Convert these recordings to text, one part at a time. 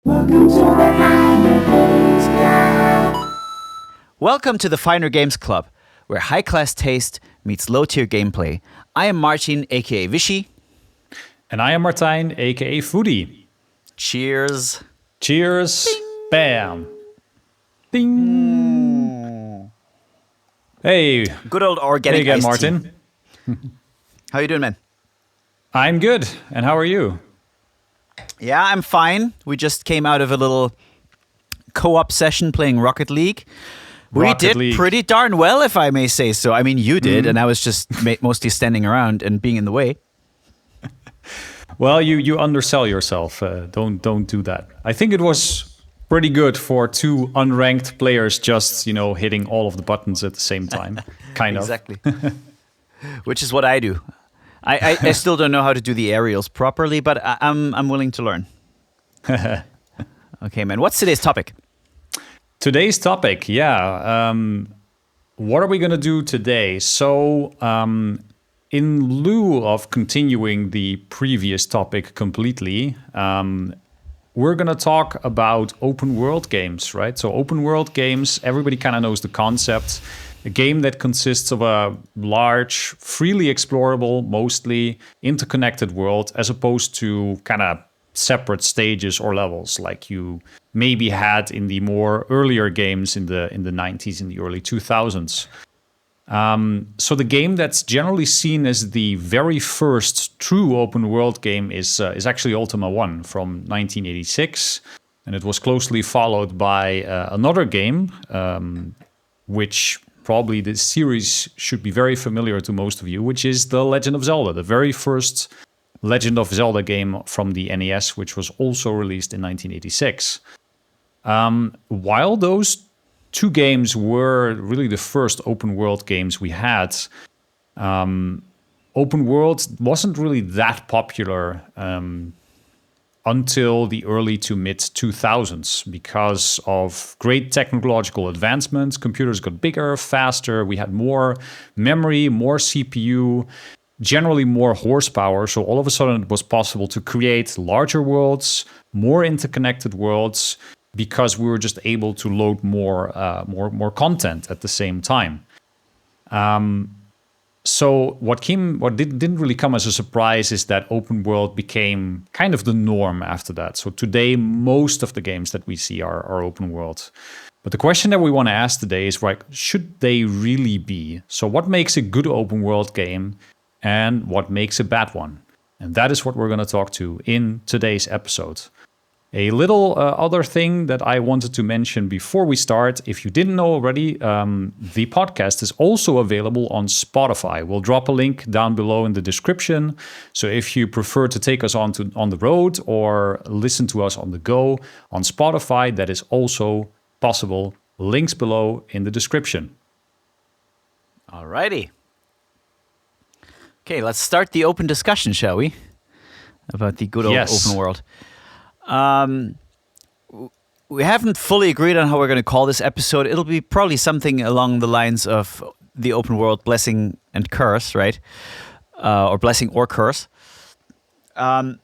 Welcome to the Finer Games Club. Welcome to the Finer Games Club, where high-class taste meets low-tier gameplay. I am Martijn, aka Vishy. And I am Martijn, aka Foodie. Cheers. Cheers. Bing. Bam. Ding. Hey. Good old organic hey again, iced Martin. tea. How you doing, man? I'm good. And how are you? Yeah, I'm fine. We just came out of a little co-op session playing Rocket League. We did pretty darn well, if I may say so. I mean, you did, and I was just mostly standing around and being in the way. Well, you undersell yourself. Don't do that. I think it was pretty good for two unranked players just, hitting all of the buttons at the same time. Kind of. Exactly. Which is what I do. I still don't know how to do the aerials properly, but I'm willing to learn. Okay, man. What's today's topic? Today's topic, what are we going to do today? So, in lieu of continuing the previous topic completely, we're going to talk about open world games, right? So open world games, everybody kind of knows the concept. A game that consists of a large, freely explorable, mostly interconnected world, as opposed to kind of separate stages or levels like you maybe had in the more earlier games in the 90s, in the early 2000s. So the game that's generally seen as the very first true open world game is actually Ultima 1 from 1986. And it was closely followed by another game, which probably this series should be very familiar to most of you, which is The Legend of Zelda, the very first Legend of Zelda game from the NES, which was also released in 1986. While those two games were really the first open world games we had, open world wasn't really that popular until the early to mid 2000s because of great technological advancements. Computers got bigger, faster. We had more memory, more CPU, generally more horsepower. So all of a sudden it was possible to create larger worlds, more interconnected worlds, because we were just able to load more content at the same time. So what didn't really come as a surprise is that open world became kind of the norm after that. So today, most of the games that we see are open world. But the question that we want to ask today is, right, should they really be? So what makes a good open world game and what makes a bad one? And that is what we're going to talk to in today's episode. A little other thing that I wanted to mention before we start, if you didn't know already, the podcast is also available on Spotify. We'll drop a link down below in the description. So if you prefer to take us on the road or listen to us on the go on Spotify, that is also possible. Links below in the description. Alrighty. Okay, let's start the open discussion, shall we? About the good old open world. We haven't fully agreed on how we're going to call this episode. It'll be probably something along the lines of the open world blessing and curse, right? Or blessing or curse. I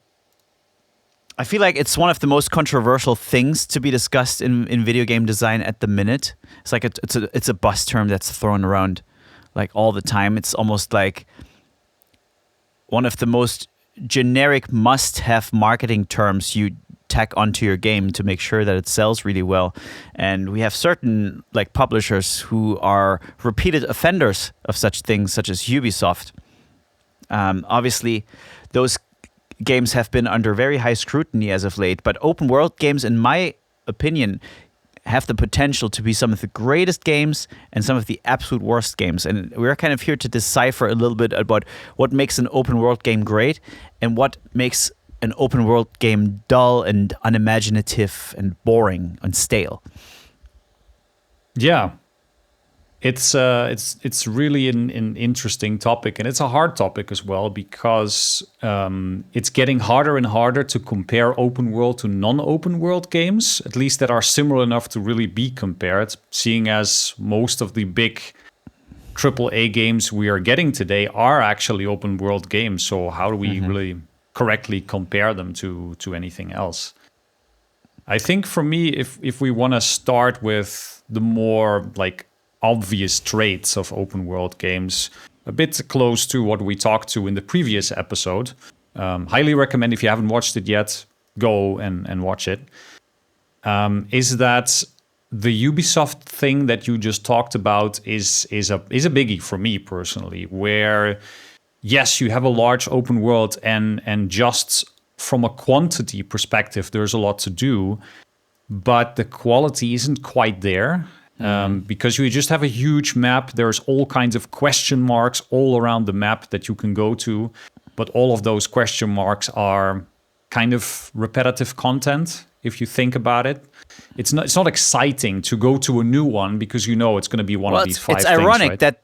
feel like it's one of the most controversial things to be discussed in video game design at the minute. It's like it's a buzz term that's thrown around like all the time. It's almost like one of the most generic must-have marketing terms you tack onto your game to make sure that it sells really well. And we have certain like publishers who are repeated offenders of such things, such as Ubisoft. Obviously, those games have been under very high scrutiny as of late, but open world games, in my opinion, have the potential to be some of the greatest games and some of the absolute worst games. And we're kind of here to decipher a little bit about what makes an open world game great and what makes an open world game dull and unimaginative and boring and stale. Yeah. It's really an interesting topic, and it's a hard topic as well because it's getting harder and harder to compare open world to non-open world games, at least that are similar enough to really be compared, seeing as most of the big AAA games we are getting today are actually open world games. So how do we really correctly compare them to anything else? I think for me, if we want to start with the more like obvious traits of open world games, a bit close to what we talked to in the previous episode, highly recommend if you haven't watched it yet, go and watch it. Is that the Ubisoft thing that you just talked about is a biggie for me personally, where yes, you have a large open world and just from a quantity perspective, there's a lot to do, but the quality isn't quite there. Because you just have a huge map. There's all kinds of question marks all around the map that you can go to. But all of those question marks are kind of repetitive content, if you think about it. It's not exciting to go to a new one because you know it's going to be one of these five it's things, ironic right? that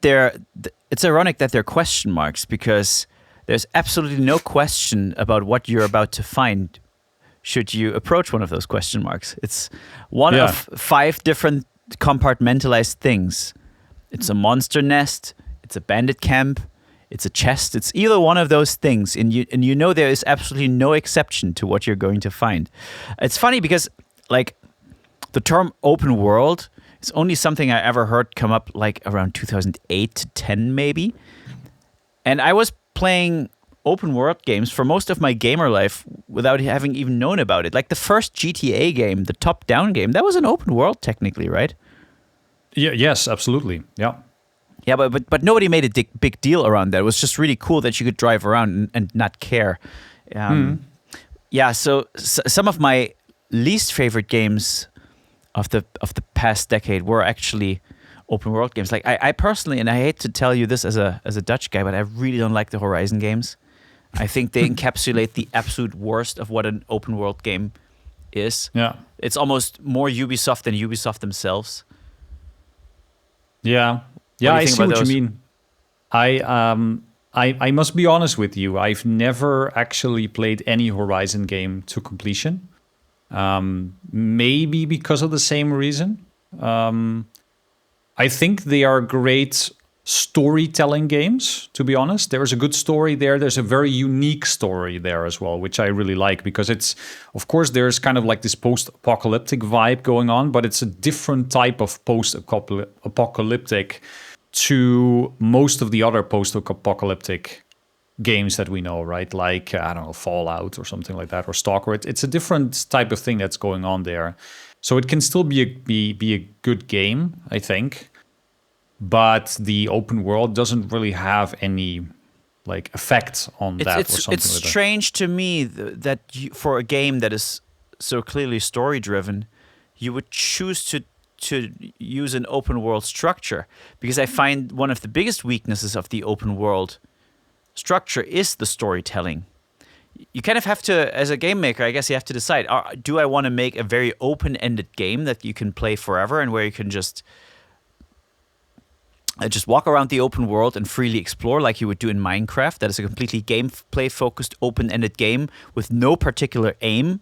it's ironic that they're question marks, because there's absolutely no question about what you're about to find should you approach one of those question marks. It's one of 5 different compartmentalized things. It's a monster nest, it's a bandit camp, it's a chest. It's either one of those things, and you know there is absolutely no exception to what you're going to find. It's funny because like the term open world is only something I ever heard come up like around 2008 to 10 maybe, and I was playing open world games for most of my gamer life without having even known about it. Like the first GTA game, the top-down game, that was an open world technically, right? Yeah. Yes. Absolutely. Yeah. Yeah, but nobody made a big deal around that. It was just really cool that you could drive around and not care. Yeah. So some of my least favorite games of the past decade were actually open world games. Like I personally, and I hate to tell you this as a Dutch guy, but I really don't like the Horizon games. I think they encapsulate the absolute worst of what an open world game is. Yeah. It's almost more Ubisoft than Ubisoft themselves. Yeah. do Yeah, you I think see about what you those? mean. I must be honest with you. I've never actually played any Horizon game to completion. Maybe because of the same reason. I think they are great storytelling games, to be honest. There's a good story there. There's a very unique story there as well, which I really like, because it's, of course, there's kind of like this post-apocalyptic vibe going on, but it's a different type of post-apocalyptic to most of the other post-apocalyptic games that we know, right? Like, I don't know, Fallout or something like that, or Stalker. It's a different type of thing that's going on there. So it can still be a good game, I think. But the open world doesn't really have any like effect on that or something It's like that. strange to me that for a game that is so clearly story driven, you would choose to use an open world structure, because I find one of the biggest weaknesses of the open world structure is the storytelling. You kind of have to, as a game maker, I guess you have to decide, do I want to make a very open-ended game that you can play forever and where you can just walk around the open world and freely explore like you would do in Minecraft? That is a completely gameplay-focused, open-ended game with no particular aim,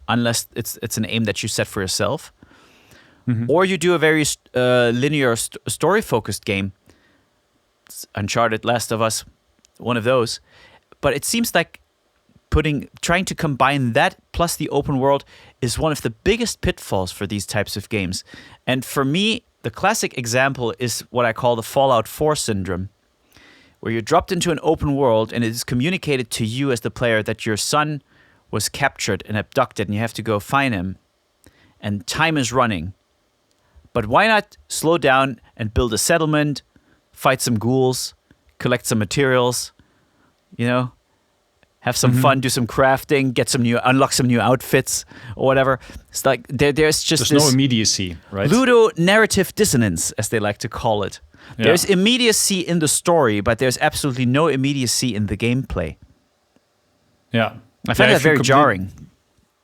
unless it's an aim that you set for yourself. Mm-hmm. Or you do a very linear, story-focused game. Uncharted, Last of Us, one of those. But it seems like trying to combine that plus the open world is one of the biggest pitfalls for these types of games. And for me, the classic example is what I call the Fallout 4 syndrome, where you're dropped into an open world and it is communicated to you as the player that your son was captured and abducted and you have to go find him, and time is running. But why not slow down and build a settlement, fight some ghouls, collect some materials, have some fun, do some crafting, unlock some new outfits or whatever. It's like there's just no immediacy, right? Ludo narrative dissonance, as they like to call it. Yeah. There's immediacy in the story, but there's absolutely no immediacy in the gameplay. Yeah. I find that very jarring.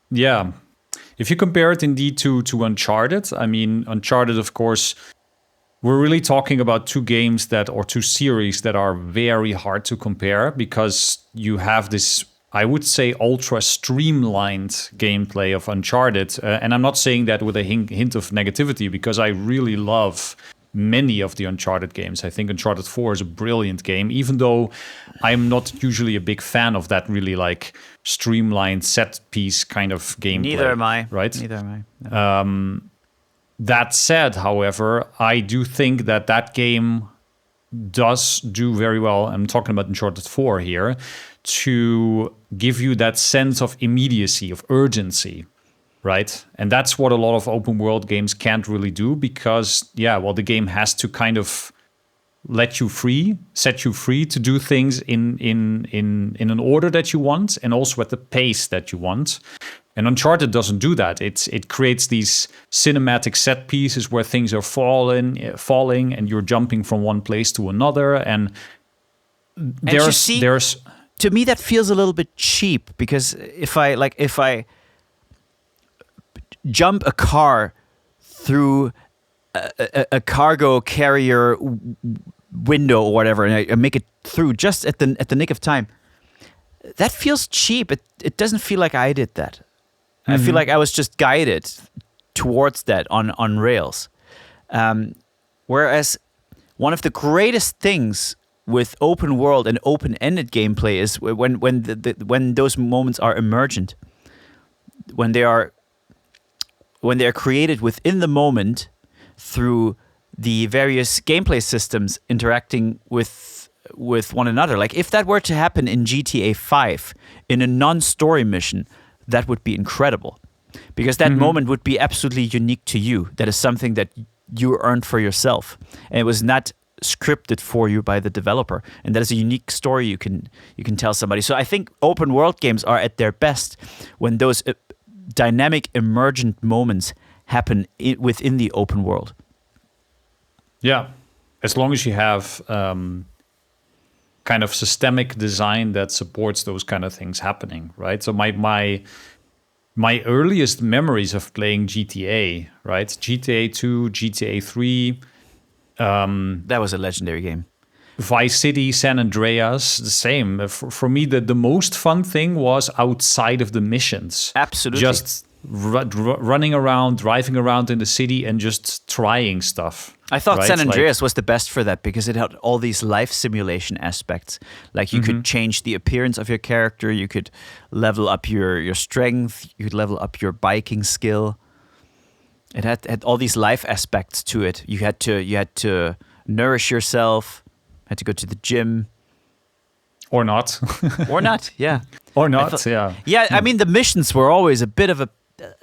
Yeah. If you compare it indeed to Uncharted, I mean, Uncharted, of course, we're really talking about two series that are very hard to compare, because you have this, I would say, ultra streamlined gameplay of Uncharted. And I'm not saying that with a hint of negativity, because I really love many of the Uncharted games. I think Uncharted 4 is a brilliant game, even though I'm not usually a big fan of that really like streamlined set piece kind of gameplay. Neither am I. Right? Neither am I. No. That said, however, I do think that game does do very well. I'm talking about Uncharted 4 here, to give you that sense of immediacy, of urgency, right? And that's what a lot of open world games can't really do because, the game has to kind of set you free to do things in an order that you want and also at the pace that you want. And Uncharted doesn't do that. It creates these cinematic set pieces where things are falling, and you're jumping from one place to another. And there's to me that feels a little bit cheap because if I jump a car through a cargo carrier window or whatever, and I make it through just at the nick of time, that feels cheap. It doesn't feel like I did that. I feel like I was just guided towards that on rails. Whereas one of the greatest things with open world and open-ended gameplay is when those moments are emergent, when they are created within the moment through the various gameplay systems interacting with one another. Like if that were to happen in GTA 5 in a non-story mission, that would be incredible because that moment would be absolutely unique to you. That is something that you earned for yourself, and it was not scripted for you by the developer. And that is a unique story you can tell somebody. So I think open world games are at their best when those dynamic emergent moments happen within the open world. Yeah, as long as you have kind of systemic design that supports those kind of things happening, right? So my earliest memories of playing GTA, right? GTA 2, GTA 3. That was a legendary game. Vice City, San Andreas, the same. For me, the most fun thing was outside of the missions. Absolutely. Just running around, driving around in the city and just trying stuff. I thought right? San Andreas was the best for that because it had all these life simulation aspects. Like you could change the appearance of your character, you could level up your strength, you could level up your biking skill. It had all these life aspects to it. You had to nourish yourself, had to go to the gym. Or not. Or not, yeah. Or not, yeah. Yeah, I mean, the missions were always a bit of a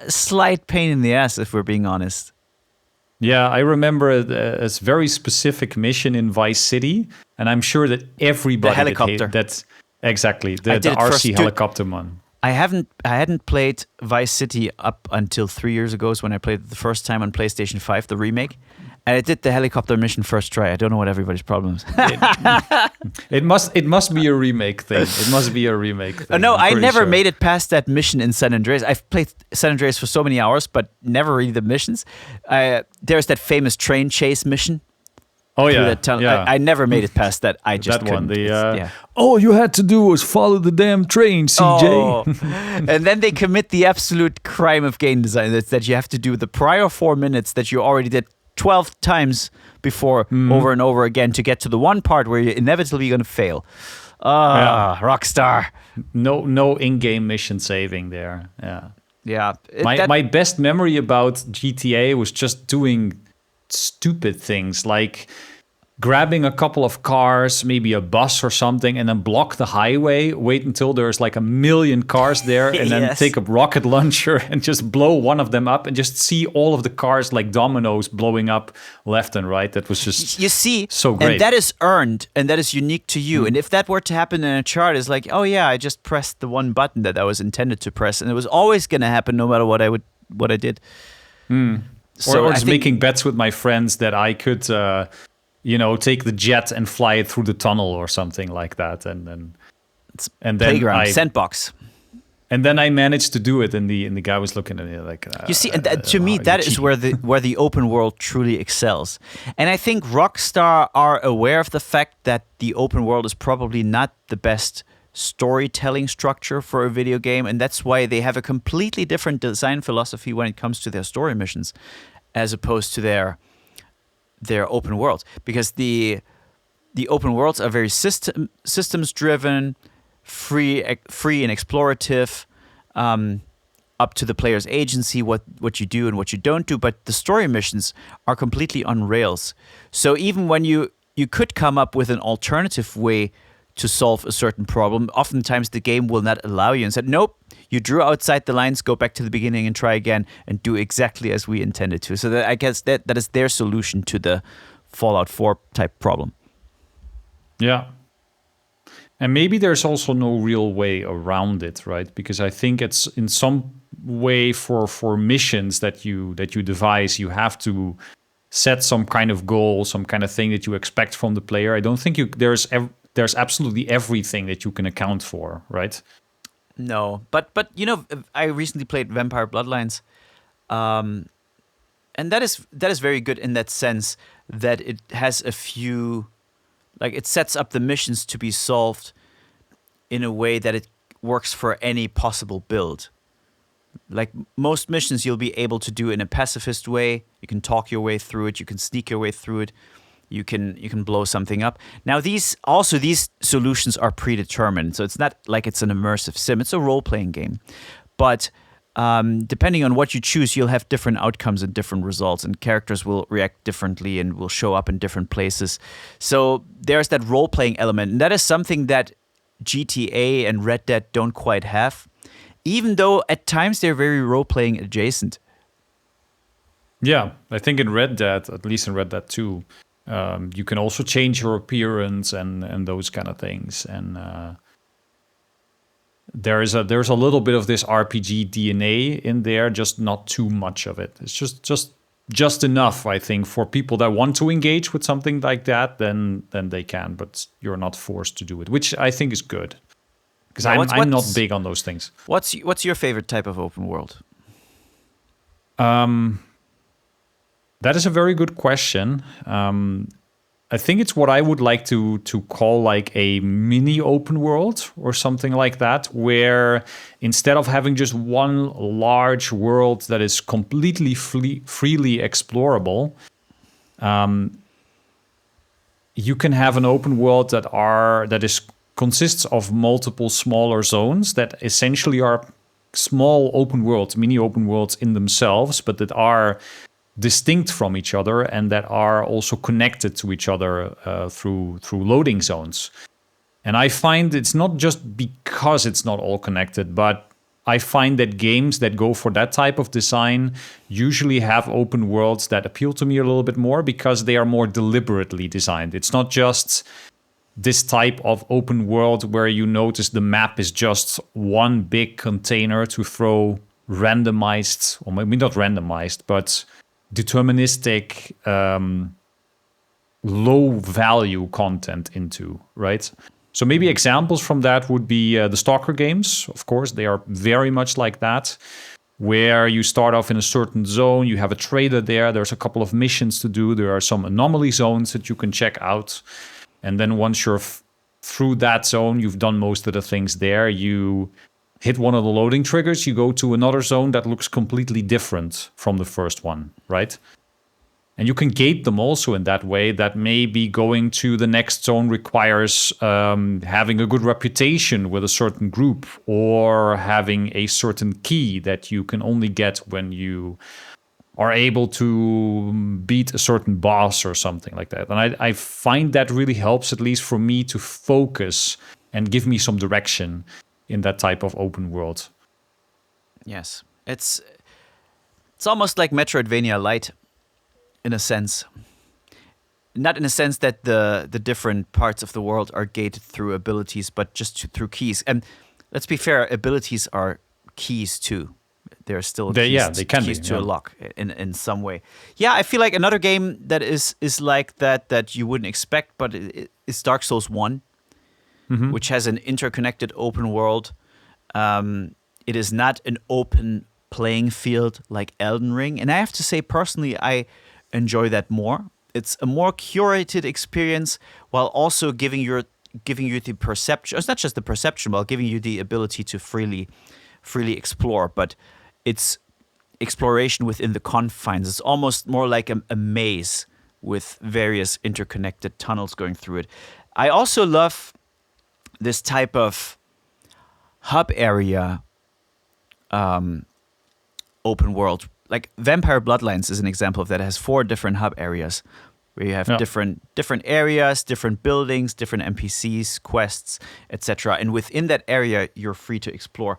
slight pain in the ass, if we're being honest. Yeah, I remember a very specific mission in Vice City, and I'm sure that everybody... The helicopter. That's exactly, the RC helicopter one. I hadn't played Vice City up until 3 years ago, when I played it the first time on PlayStation 5, the remake. And I did the helicopter mission first try. I don't know what everybody's problem is. It must be a remake thing. It must be a remake thing. No, I never made it past that mission in San Andreas. I've played San Andreas for so many hours, but never really the missions. There's that famous train chase mission. Oh yeah, yeah. I never made it past that. I just that one. couldn't. All you had to do was follow the damn train, CJ. Oh. And then they commit the absolute crime of game design. That's that you have to do the prior 4 minutes that you already did 12 times before, over and over again, to get to the one part where you're inevitably going to fail. Rockstar. No in-game mission saving there. Yeah. My best memory about GTA was just doing stupid things like grabbing a couple of cars, maybe a bus or something, and then block the highway, wait until there's like 1 million cars there, and then take a rocket launcher and just blow one of them up and just see all of the cars like dominoes blowing up left and right. That was just so great. And that is earned, and that is unique to you. And if that were to happen in a chart, it's like, oh yeah, I just pressed the one button that I was intended to press, and it was always going to happen no matter what I did. So or just making bets with my friends that I could... take the jet and fly it through the tunnel or something like that, and then playground, sandbox. And then I managed to do it, and the guy was looking at me like, you see, and to me, that is where the open world truly excels. And I think Rockstar are aware of the fact that the open world is probably not the best storytelling structure for a video game, and that's why they have a completely different design philosophy when it comes to their story missions, as opposed to their their open world, because the open worlds are very systems driven, free and explorative, up to the player's agency, what you do and what you don't do. But the story missions are completely on rails. So even when you could come up with an alternative way to solve a certain problem, oftentimes the game will not allow you and said, nope, you drew outside the lines, go back to the beginning and try again and do exactly as we intended to. So that, I guess that is their solution to the Fallout 4 type problem. Yeah. And maybe there's also no real way around it, right? Because I think it's in some way for missions that you devise, you have to set some kind of goal, some kind of thing that you expect from the player. I don't think there's absolutely everything that you can account for, right? No, but I recently played Vampire Bloodlines, and that is very good in that sense that it has a few, like it sets up the missions to be solved in a way that it works for any possible build. Like most missions you'll be able to do in a pacifist way. You can talk your way through it, you can sneak your way through it, you can blow something up. Now these solutions are predetermined, so it's not like it's an immersive sim, it's a role-playing game. But depending on what you choose, you'll have different outcomes and different results, and characters will react differently and will show up in different places. So there's that role-playing element, and that is something that GTA and Red Dead don't quite have, even though at times they're very role-playing adjacent. Yeah, I think in Red Dead, at least in Red Dead 2, you can also change your appearance and those kind of things. And there's a little bit of this RPG DNA in there, just not too much of it. It's just enough, I think, for people that want to engage with something like that. Then they can, but you're not forced to do it, which I think is good. Because I'm not big on those things. What's your favorite type of open world? That is a very good question. I think it's what I would like to call like a mini open world or something like that, where instead of having just one large world that is completely freely explorable, you can have an open world that consists of multiple smaller zones that essentially are small open worlds, mini open worlds in themselves, but that are distinct from each other and that are also connected to each other through loading zones. And I find it's not just because it's not all connected, but I find that games that go for that type of design usually have open worlds that appeal to me a little bit more because they are more deliberately designed. It's not just this type of open world where you notice the map is just one big container to throw randomized, or maybe not randomized, but deterministic, low value content into, right? So maybe examples from that would be the Stalker games. Of course, they are very much like that, where you start off in a certain zone, you have a trader there, there's a couple of missions to do, there are some anomaly zones that you can check out. And then once you're through that zone, you've done most of the things there, you hit one of the loading triggers, you go to another zone that looks completely different from the first one, right? And you can gate them also in that way, that maybe going to the next zone requires having a good reputation with a certain group, or having a certain key that you can only get when you are able to beat a certain boss or something like that. And I find that really helps, at least for me, to focus and give me some direction in that type of open world. Yes, it's almost like Metroidvania Light, in a sense. Not in a sense that the different parts of the world are gated through abilities, but just through keys. And let's be fair, abilities are keys too. They're still keys, they can keys be, to a lock in some way. Yeah, I feel like another game that is like that you wouldn't expect, but is Dark Souls 1. Mm-hmm. Which has an interconnected open world. It is not an open playing field like Elden Ring. And I have to say, personally, I enjoy that more. It's a more curated experience while also giving you the perception. It's not just the perception, while giving you the ability to freely explore. But it's exploration within the confines. It's almost more like a maze with various interconnected tunnels going through it. I also love this type of hub area open world. Like Vampire Bloodlines is an example of that. It has 4 different hub areas where you have different areas, different buildings, different NPCs, quests, etc. And within that area, you're free to explore.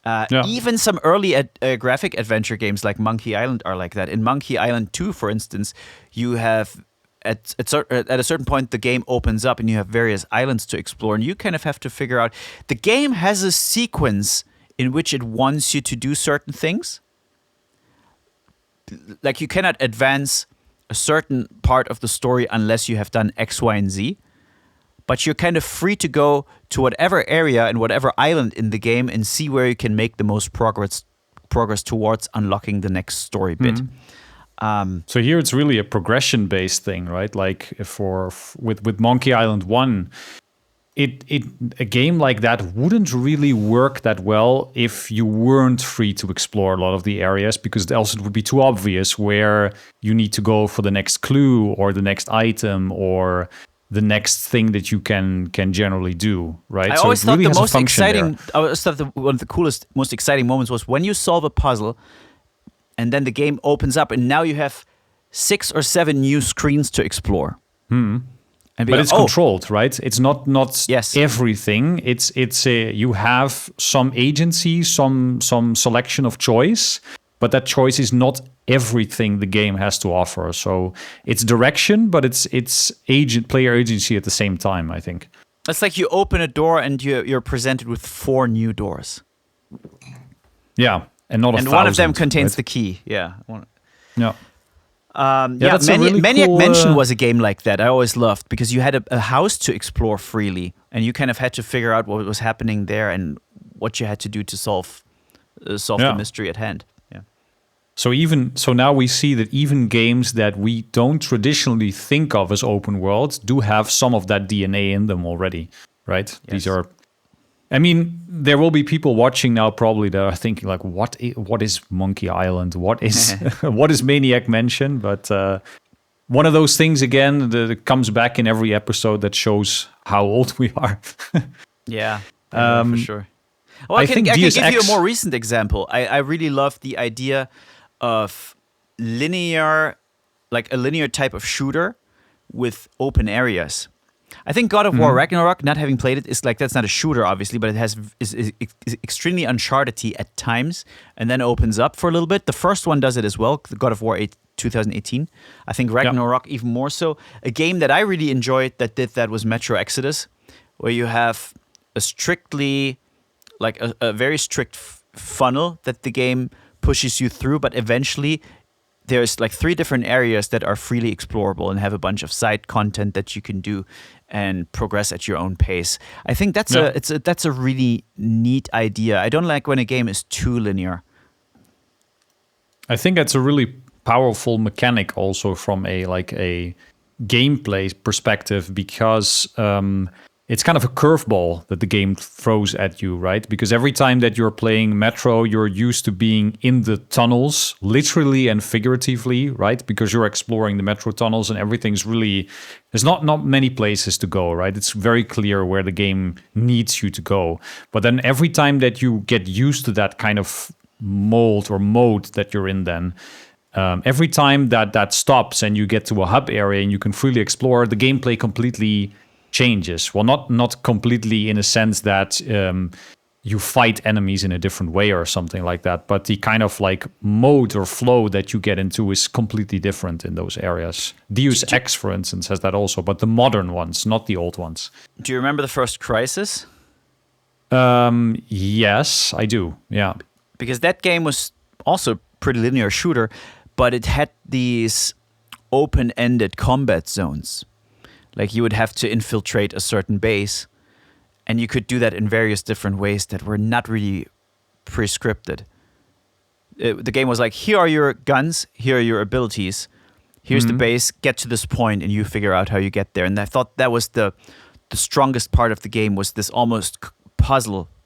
Even some early graphic adventure games like Monkey Island are like that. In Monkey Island 2, for instance, you have at a certain point the game opens up and you have various islands to explore, and you kind of have to figure out. The game has a sequence in which it wants you to do certain things. Like you cannot advance a certain part of the story unless you have done X, Y, and Z. But you're kind of free to go to whatever area and whatever island in the game and see where you can make the most progress towards unlocking the next story bit. So here it's really a progression-based thing, right? Like with Monkey Island 1, a game like that wouldn't really work that well if you weren't free to explore a lot of the areas, because else it would be too obvious where you need to go for the next clue or the next item or the next thing that you can generally do, right? I always thought the most exciting, one of the coolest, most exciting moments was when you solve a puzzle and then the game opens up and now you have 6 or 7 new screens to explore. But it's controlled, right? It's not yes. everything. It's you have some agency, some selection of choice, but that choice is not everything the game has to offer. So it's direction, but it's player agency at the same time, I think. It's like you open a door and you're presented with 4 new doors. Yeah, and not a thousand. And one of them contains right? the key. Yeah. Yeah. That's Maniac Mansion was a game like that. I always loved because you had a house to explore freely, and you kind of had to figure out what was happening there and what you had to do to solve the mystery at hand. Yeah. So now we see that even games that we don't traditionally think of as open worlds do have some of that DNA in them already, right? Yes. These are. I mean, there will be people watching now probably that are thinking like, what is Monkey Island? What is what is Maniac Mansion? But one of those things again that comes back in every episode that shows how old we are. Yeah, for sure. Well, I can give you a more recent example. I really love the idea of a linear type of shooter with open areas. I think God of War Ragnarok, not having played it, is like, that's not a shooter, obviously, but it is extremely Uncharted-y at times, and then opens up for a little bit. The first one does it as well, the God of War 2018. I think Ragnarok even more so. A game that I really enjoyed that did that was Metro Exodus, where you have a strictly, like a very strict funnel that the game pushes you through, but eventually there's like 3 different areas that are freely explorable and have a bunch of side content that you can do and progress at your own pace. I think that's a really neat idea. I don't like when a game is too linear. I think that's a really powerful mechanic also from a gameplay perspective, because it's kind of a curveball that the game throws at you, right? Because every time that you're playing Metro, you're used to being in the tunnels, literally and figuratively, right? Because you're exploring the Metro tunnels and everything's really... There's not many places to go, right? It's very clear where the game needs you to go. But then every time that you get used to that kind of mold or mode that you're in then... every time that stops and you get to a hub area and you can freely explore, the gameplay completely changes. Well, not completely in a sense that you fight enemies in a different way or something like that, but the kind of like mode or flow that you get into is completely different in those areas. Deus Ex, for instance, has that also, but the modern ones, not the old ones. Do you remember the first Crysis? Yes, I do. Yeah. Because that game was also pretty linear shooter, but it had these open-ended combat zones. Like you would have to infiltrate a certain base, and you could do that in various different ways that were not really prescripted. The game was like, here are your guns, here are your abilities, here's the base, get to this point, and you figure out how you get there. And I thought that was the strongest part of the game, was this almost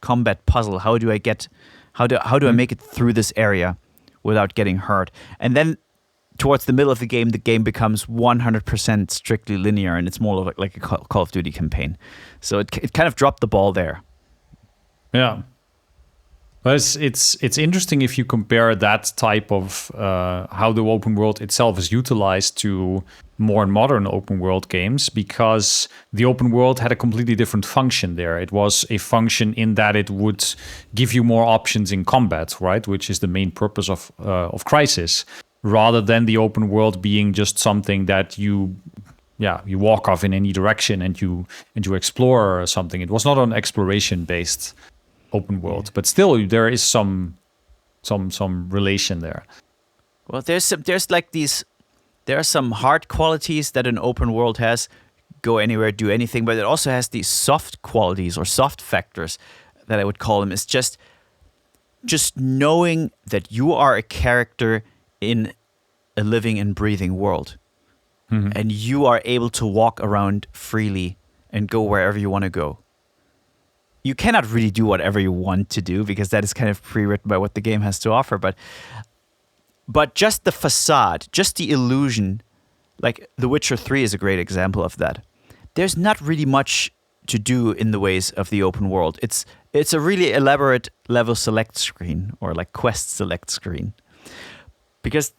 combat puzzle. How do I make it through this area without getting hurt? And then towards the middle of the game becomes 100% strictly linear, and it's more like a Call of Duty campaign. So it kind of dropped the ball there. Yeah. But it's interesting if you compare that type of how the open world itself is utilized to more modern open world games, because the open world had a completely different function there. It was a function in that it would give you more options in combat, right? Which is the main purpose of Crysis, rather than the open world being just something that you walk off in any direction and you explore or something. It was not an exploration based open world, but still there is some relation there. Well, there are some hard qualities that an open world has: go anywhere, do anything. But it also has these soft qualities or soft factors that I would call them. Is just knowing that you are a character in a living and breathing world, and you are able to walk around freely and go wherever you want to go. You cannot really do whatever you want to do, because that is kind of pre-written by what the game has to offer. But just the facade, just the illusion, like The Witcher 3 is a great example of that. There's not really much to do in the ways of the open world. It's a really elaborate level select screen, or like quest select screen, because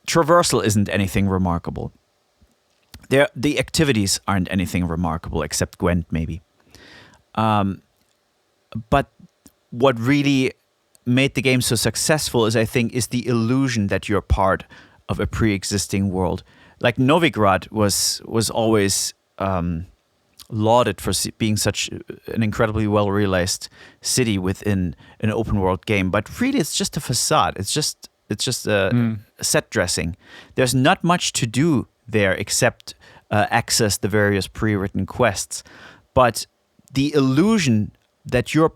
traversal isn't anything remarkable. The activities aren't anything remarkable, except Gwent maybe. But what really made the game so successful is the illusion that you're part of a pre-existing world. Like Novigrad was always lauded for being such an incredibly well-realized city within an open-world game, but really it's just a facade. It's just a set dressing. There's not much to do there except access the various pre-written quests, but the illusion that you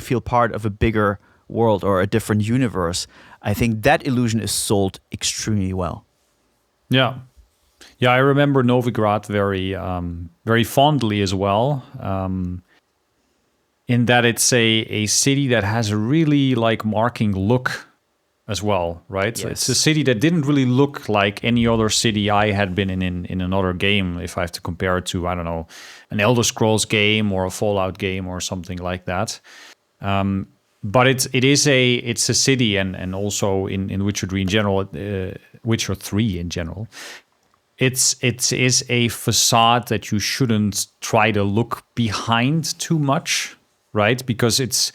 feel part of a bigger world or a different universe, I think that illusion is sold extremely well. Yeah, I remember Novigrad very fondly as well. In that it's a city that has a really like marking look as well, right? Yes. It's a city that didn't really look like any other city I had been in another game. If I have to compare it to, I don't know, an Elder Scrolls game or a Fallout game or something like that. But it's a city, and also in Witcher 3 in general, Witcher 3 in general, it is a facade that you shouldn't try to look behind too much, right? Because it's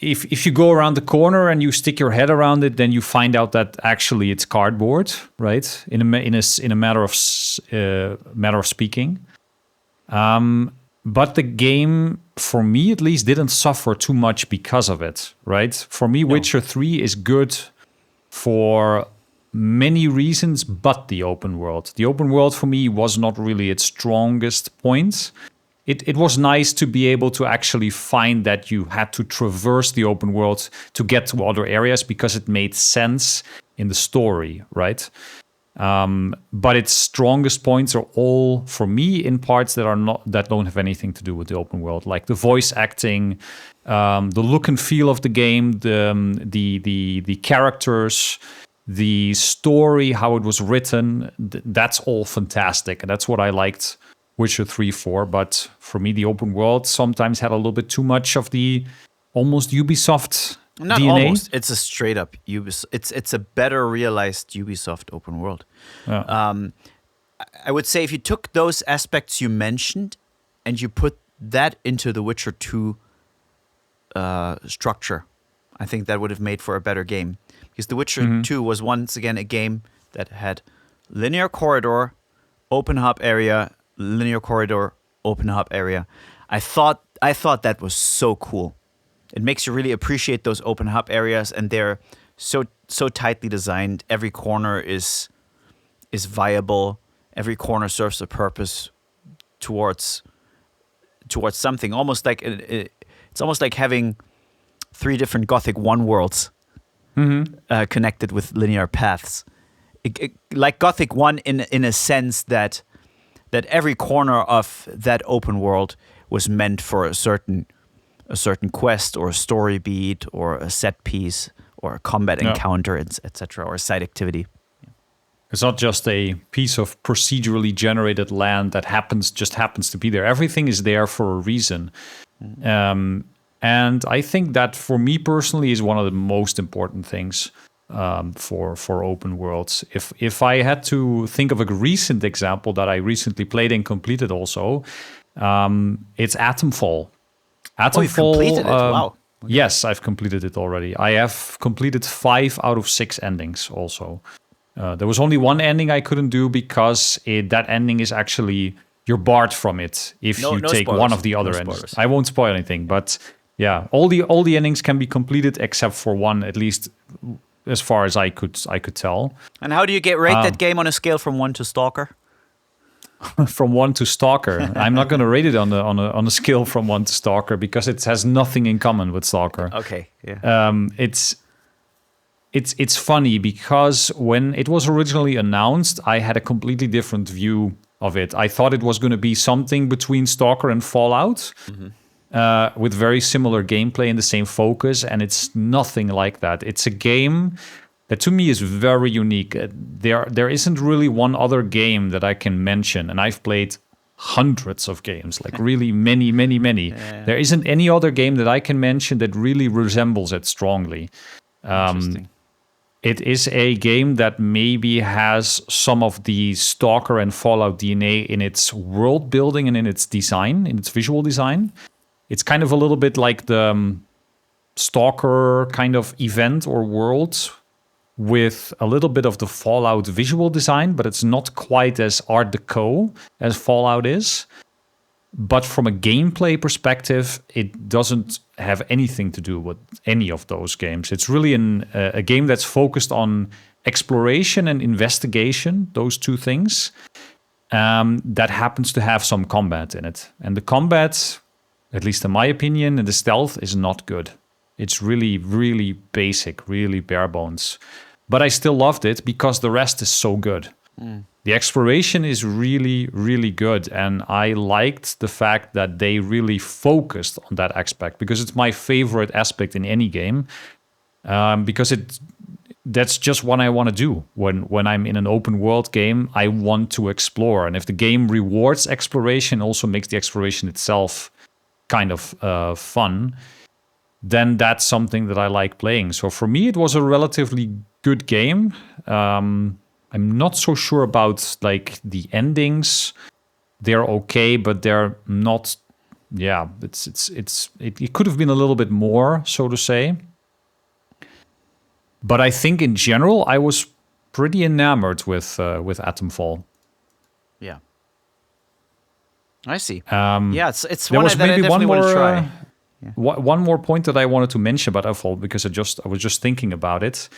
if you go around the corner and you stick your head around it, then you find out that actually it's cardboard, right? In a matter of speaking. But the game, for me at least, didn't suffer too much because of it, right? For me, no. Witcher 3 is good for many reasons, but the open world. The open world for me was not really its strongest point. It was nice to be able to actually find that you had to traverse the open world to get to other areas because it made sense in the story, right? But its strongest points are all, for me, in parts that don't have anything to do with the open world, like the voice acting, the look and feel of the game, the characters, the story, how it was written. That's all fantastic, and that's what I liked Witcher 3 for. But for me, the open world sometimes had a little bit too much of the almost Ubisoft Not DNA. Almost. It's a straight up Ubisoft. It's a better realized Ubisoft open world. Yeah. I would say if you took those aspects you mentioned and you put that into the Witcher 2 structure, I think that would have made for a better game. Because the Witcher 2 was once again a game that had linear corridor, open hub area, linear corridor, open hub area. I thought that was so cool. It makes you really appreciate those open hub areas, and they're so tightly designed. Every corner is viable. Every corner serves a purpose towards something. Almost like it's almost like having 3 different Gothic 1 worlds connected with linear paths. Like Gothic 1 in a sense that every corner of that open world was meant for a certain quest or a story beat or a set piece or a combat encounter, etc., or a side activity. It's not just a piece of procedurally generated land that just happens to be there. Everything is there for a reason. And I think that for me personally is one of the most important things for open worlds. If I had to think of a recent example that I recently played and completed also, it's Atomfall. Oh, you've completed it. Wow. Okay. Yes, I've completed it already. I have completed 5 out of 6 endings also. There was only one ending I couldn't do because that ending is actually, you're barred from it if you take spoilers. one of the other endings. I won't spoil anything, but yeah, all the endings can be completed except for one, at least as far as I could tell. And how do you rate that game on a scale from 1 to Stalker? From 1 to Stalker. I'm not going to rate it on a scale from 1 to Stalker because it has nothing in common with Stalker. Okay, yeah. It's funny because when it was originally announced, I had a completely different view of it. I thought it was going to be something between Stalker and Fallout, with very similar gameplay and the same focus, and it's nothing like that. It's a game that to me is very unique. There isn't really one other game that I can mention, and I've played hundreds of games, like really many. Yeah. There isn't any other game that I can mention that really resembles it strongly. Interesting. It is a game that maybe has some of the Stalker and Fallout DNA in its world building and in its design, in its visual design. It's kind of a little bit like the Stalker kind of event or world with a little bit of the Fallout visual design, but it's not quite as Art Deco as Fallout is. But from a gameplay perspective, it doesn't have anything to do with any of those games. It's really a game that's focused on exploration and investigation, those two things, that happens to have some combat in it. And the combat, at least in my opinion, and the stealth is not good. It's really, really basic, really bare bones. But I still loved it because the rest is so good. The exploration is really, really good. And I liked the fact that they really focused on that aspect because it's my favorite aspect in any game. Because that's just what I want to do. When I'm in an open world game, I want to explore. And if the game rewards exploration, also makes the exploration itself kind of fun, then that's something that I like playing. So for me, it was a relatively good game. I'm not so sure about like the endings. They're okay, but they're not. Yeah, it could have been a little bit more, so to say. But I think in general, I was pretty enamored with Atomfall. Yeah, I see. Yeah, it's one that I definitely want to try. One more point that I wanted to mention about Atomfall because I was just thinking about it.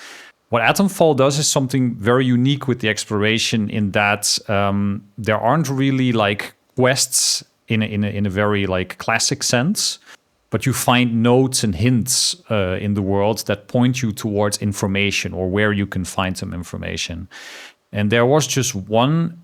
What Atomfall does is something very unique with the exploration in that there aren't really like quests in a very like classic sense, but you find notes and hints in the world that point you towards information or where you can find some information. And there was just one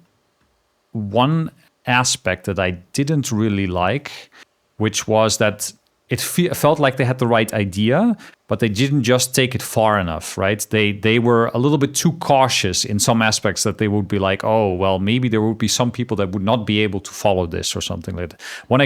aspect that I didn't really like, which was that it felt like they had the right idea, but they didn't just take it far enough, right? They were a little bit too cautious in some aspects that they would be like, oh, well, maybe there would be some people that would not be able to follow this or something like that. One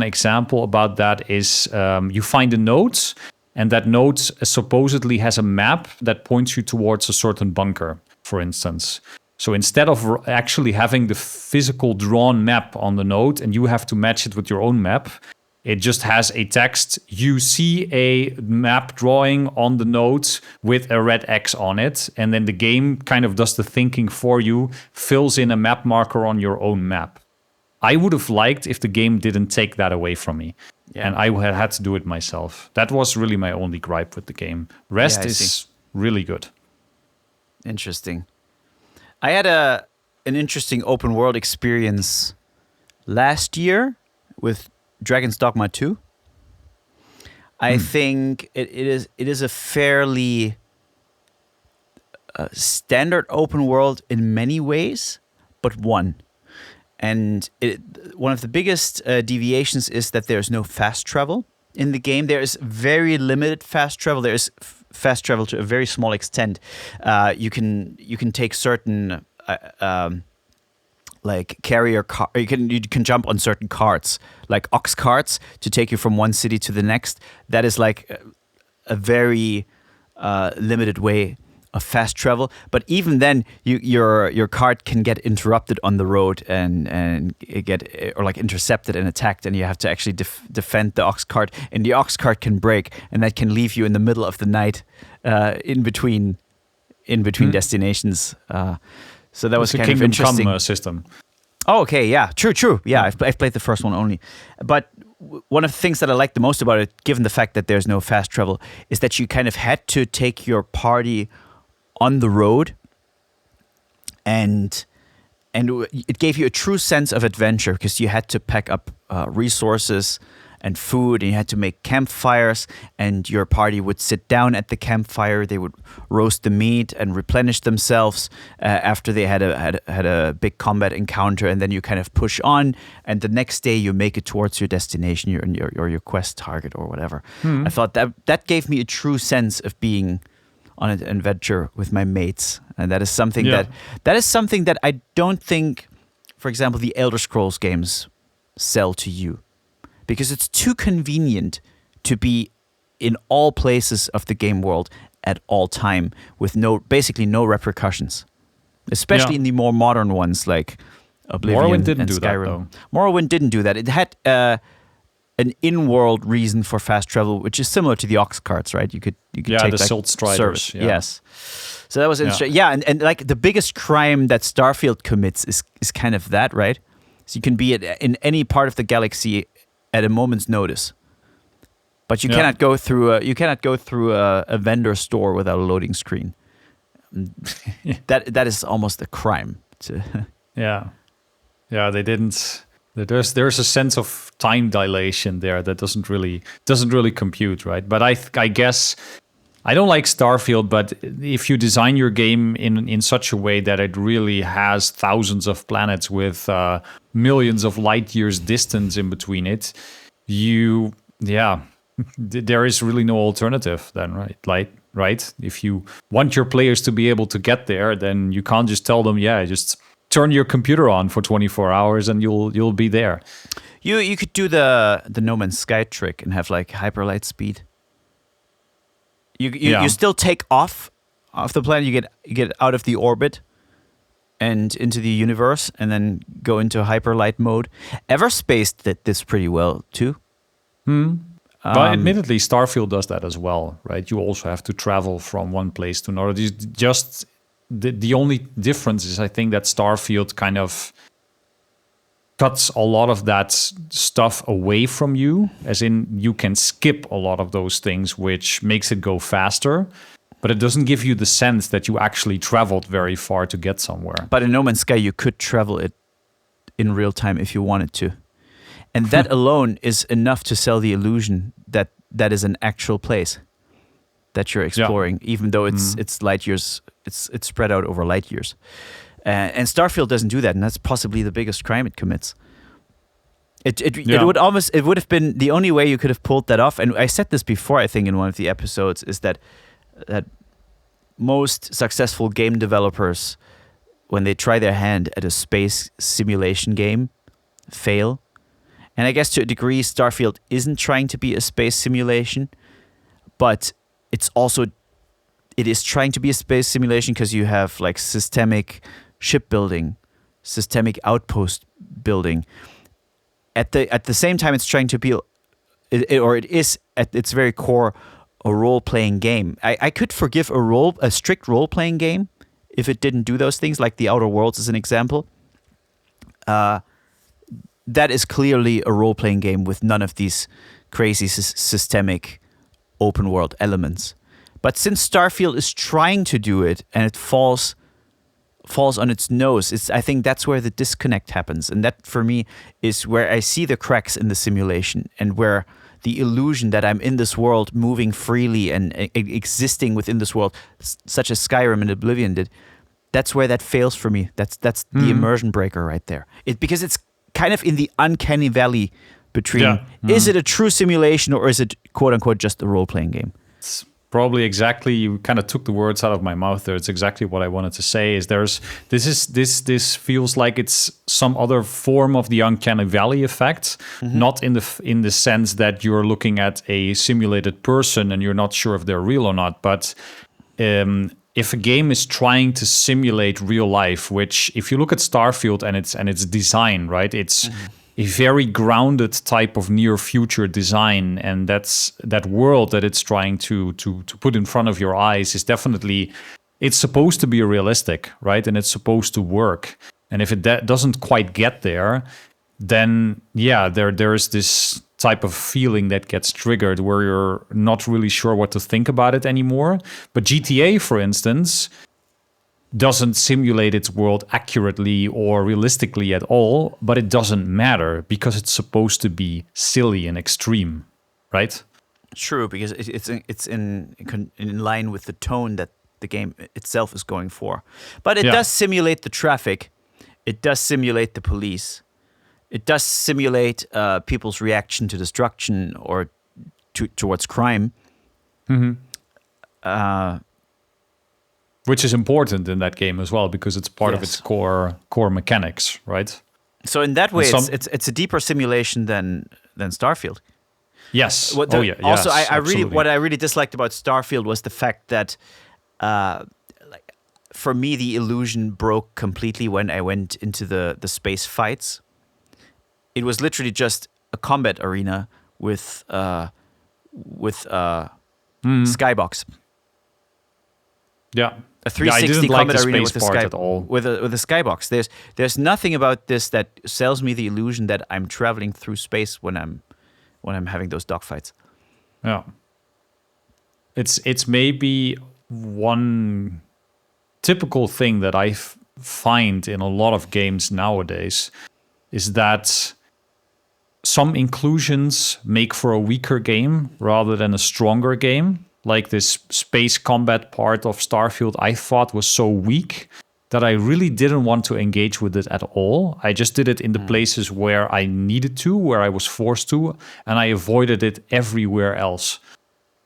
example about that is you find a note, and that note supposedly has a map that points you towards a certain bunker, for instance. So instead of actually having the physical drawn map on the note and you have to match it with your own map, it just has a text. You see a map drawing on the note with a red X on it. And then the game kind of does the thinking for you, fills in a map marker on your own map. I would have liked if the game didn't take that away from me. Yeah. And I had to do it myself. That was really my only gripe with the game. Rest is really good. Interesting. I had an interesting open world experience last year with Dragon's Dogma 2. I think it is a fairly standard open world in many ways, but one. And one of the biggest deviations is that there's no fast travel in the game. There is very limited fast travel. There is fast travel to a very small extent. You can take certain like carrier car. You can jump on certain carts, like ox carts, to take you from one city to the next. That is like a very limited way of fast travel. But even then, your cart can get interrupted on the road and get intercepted and attacked, and you have to actually defend the ox cart. And the ox cart can break, and that can leave you in the middle of the night, in between destinations. So that was kind of interesting. Come system. Oh, okay, yeah, true. Yeah, I've played the first one only, but one of the things that I like the most about it, given the fact that there's no fast travel, is that you kind of had to take your party on the road, and it gave you a true sense of adventure because you had to pack up resources and food, and you had to make campfires, and your party would sit down at the campfire. They would roast the meat and replenish themselves after they had a big combat encounter, and then you kind of push on, and the next day you make it towards your destination, your quest target or whatever. I thought that gave me a true sense of being on an adventure with my mates, and that is something that I don't think, for example, the Elder Scrolls games sell to you. Because it's too convenient to be in all places of the game world at all time with basically no repercussions, especially in the more modern ones like Oblivion Morrowind didn't and do Skyrim. that, though. Morrowind didn't do that. It had an in-world reason for fast travel, which is similar to the ox carts, right? You could take the Silt Striders. service. Yeah. Yes. So that was interesting. Yeah, and like the biggest crime that Starfield commits is kind of that, right? So you can be in any part of the galaxy at a moment's notice, but you cannot go through a vendor store without a loading screen. That is almost a crime. They didn't. There's a sense of time dilation there that doesn't really compute, right? But I guess I don't like Starfield, but if you design your game in such a way that it really has thousands of planets with millions of light years distance in between it, there is really no alternative then, right? Right? If you want your players to be able to get there, then you can't just tell them, just turn your computer on for 24 hours and you'll be there. You could do the No Man's Sky trick and have like hyperlight speed. You still take off the planet. You get out of the orbit and into the universe, and then go into hyperlight mode. Everspace did this pretty well too. But admittedly, Starfield does that as well, right? You also have to travel from one place to another. Just the only difference is, I think, that Starfield kind of cuts a lot of that stuff away from you, as in you can skip a lot of those things, which makes it go faster. But it doesn't give you the sense that you actually traveled very far to get somewhere. But in No Man's Sky, you could travel it in real time if you wanted to. And that alone is enough to sell the illusion that is an actual place that you're exploring, even though it's light years, it's spread out over light years. And Starfield doesn't do that, and that's possibly the biggest crime it commits. It would have been the only way you could have pulled that off. And I said this before, I think, in one of the episodes, is that most successful game developers, when they try their hand at a space simulation game, fail. And I guess to a degree, Starfield isn't trying to be a space simulation, but it is trying to be a space simulation because you have like systemic shipbuilding, systemic outpost building. At the same time, it's trying to be, it is at its very core, a role-playing game. I could forgive a strict role-playing game if it didn't do those things, like The Outer Worlds is an example. That is clearly a role-playing game with none of these crazy systemic open-world elements. But since Starfield is trying to do it and it falls on its nose, I think that's where the disconnect happens. And that, for me, is where I see the cracks in the simulation, and where the illusion that I'm in this world, moving freely and existing within this world, such as Skyrim and Oblivion did, that's where that fails for me. That's the immersion breaker right there. Because it's kind of in the uncanny valley between, is it a true simulation or is it, quote unquote, just a role-playing game? probably exactly. You kind of took the words out of my mouth there. It's exactly what I wanted to say. This feels like it's some other form of the uncanny valley effect, not in the sense that you're looking at a simulated person and you're not sure if they're real or not, but if a game is trying to simulate real life, which if you look at Starfield and its design, right, it's a very grounded type of near future design, and that world that it's trying to put in front of your eyes is definitely, it's supposed to be realistic, right, and it's supposed to work. And if it doesn't quite get there, then yeah, there is this type of feeling that gets triggered where you're not really sure what to think about it anymore. But GTA, for instance, doesn't simulate its world accurately or realistically at all, but it doesn't matter because it's supposed to be silly and extreme, right? True, because it's in line with the tone that the game itself is going for. But it does simulate the traffic. It does simulate the police. It does simulate people's reaction to destruction or towards crime. Which is important in that game as well, because it's part of its core mechanics, right? So in that way, it's a deeper simulation than Starfield. Yes. Also, yes, what I really disliked about Starfield was the fact that, for me, the illusion broke completely when I went into the space fights. It was literally just a combat arena with skybox. Yeah. A 360 combat arena with a a skybox. There's nothing about this that sells me the illusion that I'm traveling through space when I'm having those dogfights. Yeah. It's maybe one typical thing that I find in a lot of games nowadays is that some inclusions make for a weaker game rather than a stronger game. Like this space combat part of Starfield, I thought was so weak that I really didn't want to engage with it at all. I just did it in the places where I needed to, where I was forced to, and I avoided it everywhere else.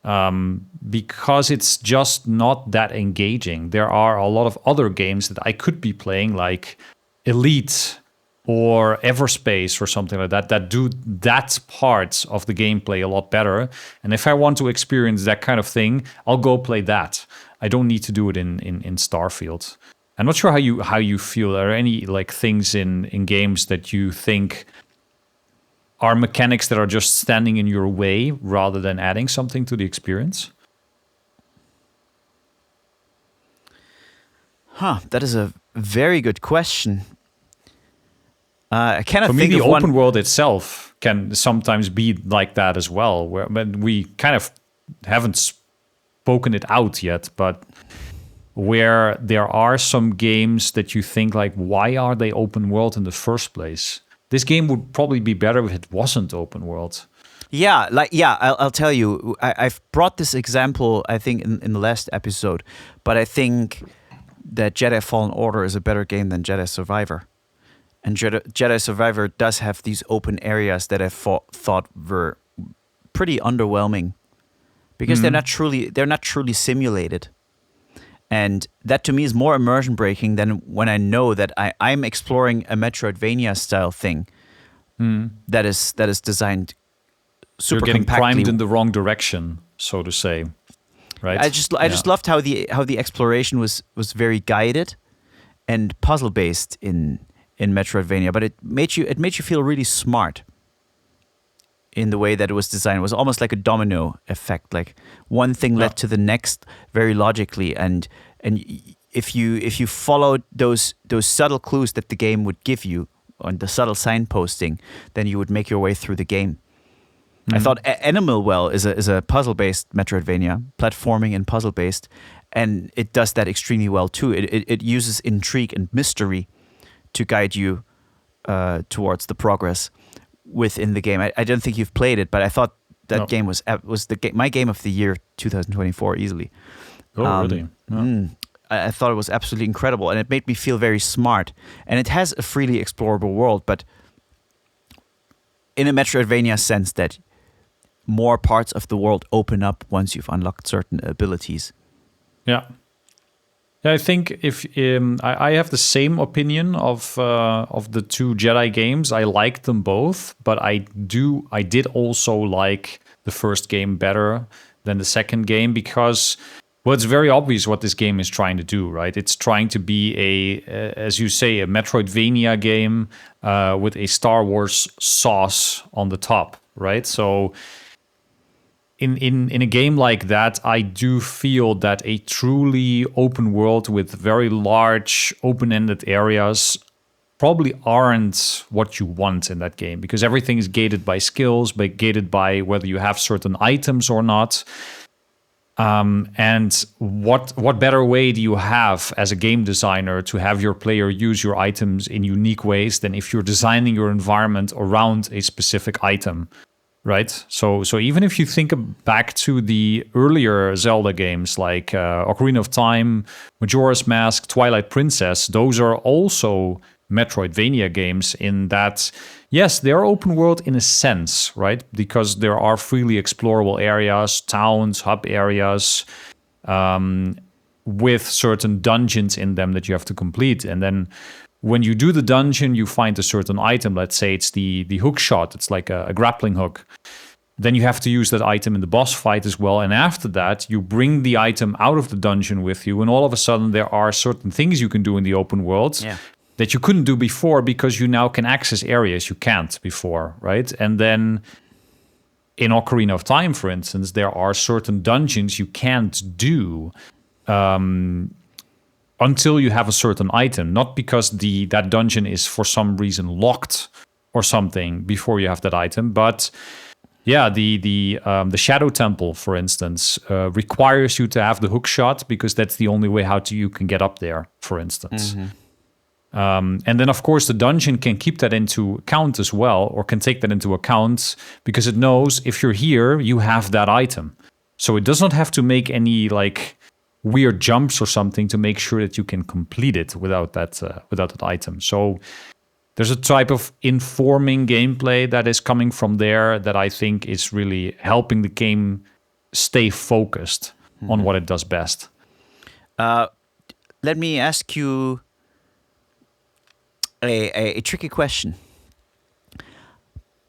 Because it's just not that engaging. There are a lot of other games that I could be playing, like Elite or Everspace or something like that do that part of the gameplay a lot better. And if I want to experience that kind of thing, I'll go play that. I don't need to do it in Starfield. I'm not sure how you feel. Are there any like things in games that you think are mechanics that are just standing in your way rather than adding something to the experience? That is a very good question. I cannot For me, think the of one. open world itself can sometimes be like that as well, but we kind of haven't spoken it out yet, but where there are some games that you think like, why are they open world in the first place? This game would probably be better if it wasn't open world. I'll tell you. I've brought this example, I think, in the last episode, but I think that Jedi Fallen Order is a better game than Jedi Survivor. And Jedi Survivor does have these open areas that I thought were pretty underwhelming because they're not truly simulated. And that to me is more immersion breaking than when I know that I'm exploring a Metroidvania style thing that is designed super You're getting compactly. primed in the wrong direction, so to say. Right? I just loved how the exploration was very guided and puzzle based in Metroidvania, but it made you feel really smart in the way that it was designed. It was almost like a domino effect. Like one thing led to the next very logically, and if you followed those subtle clues that the game would give you on the subtle signposting, then you would make your way through the game. I thought Animal Well is a puzzle-based Metroidvania, platforming and puzzle-based, and it does that extremely well too. It uses intrigue and mystery to guide you towards the progress within the game. I don't think you've played it, but I thought that game was my game of the year 2024 easily. Oh, really? Yeah. I thought it was absolutely incredible, and it made me feel very smart. And it has a freely explorable world, but in a Metroidvania sense that more parts of the world open up once you've unlocked certain abilities. Yeah. Yeah, I think if I have the same opinion of the two Jedi games. I like them both, but I did also like the first game better than the second game because, well, it's very obvious what this game is trying to do, right? It's trying to be as you say, a Metroidvania game with a Star Wars sauce on the top, right? So in a game like that, I do feel that a truly open world with very large open-ended areas probably aren't what you want in that game because everything is gated by skills, but gated by whether you have certain items or not. And what better way do you have as a game designer to have your player use your items in unique ways than if you're designing your environment around a specific item? Right. So even if you think back to the earlier Zelda games like Ocarina of Time, Majora's Mask, Twilight Princess, those are also Metroidvania games in that, yes, they are open world in a sense, right? Because there are freely explorable areas, towns, hub areas, with certain dungeons in them that you have to complete. And then when you do the dungeon, you find a certain item. Let's say it's the hook shot. It's like a grappling hook. Then you have to use that item in the boss fight as well. And after that, you bring the item out of the dungeon with you. And all of a sudden, there are certain things you can do in the open world that you couldn't do before because you now can access areas you can't before, right? And then in Ocarina of Time, for instance, there are certain dungeons you can't do until you have a certain item, not because that dungeon is for some reason locked or something before you have that item, but yeah, the Shadow Temple, for instance, requires you to have the hook shot because that's the only way you can get up there, for instance. And then, of course, the dungeon can keep that into account as well, or can take that into account because it knows if you're here, you have that item. So it does not have to make any like weird jumps or something to make sure that you can complete it without that item. So there's a type of informing gameplay that is coming from there that I think is really helping the game stay focused on what it does best. Let me ask you a tricky question.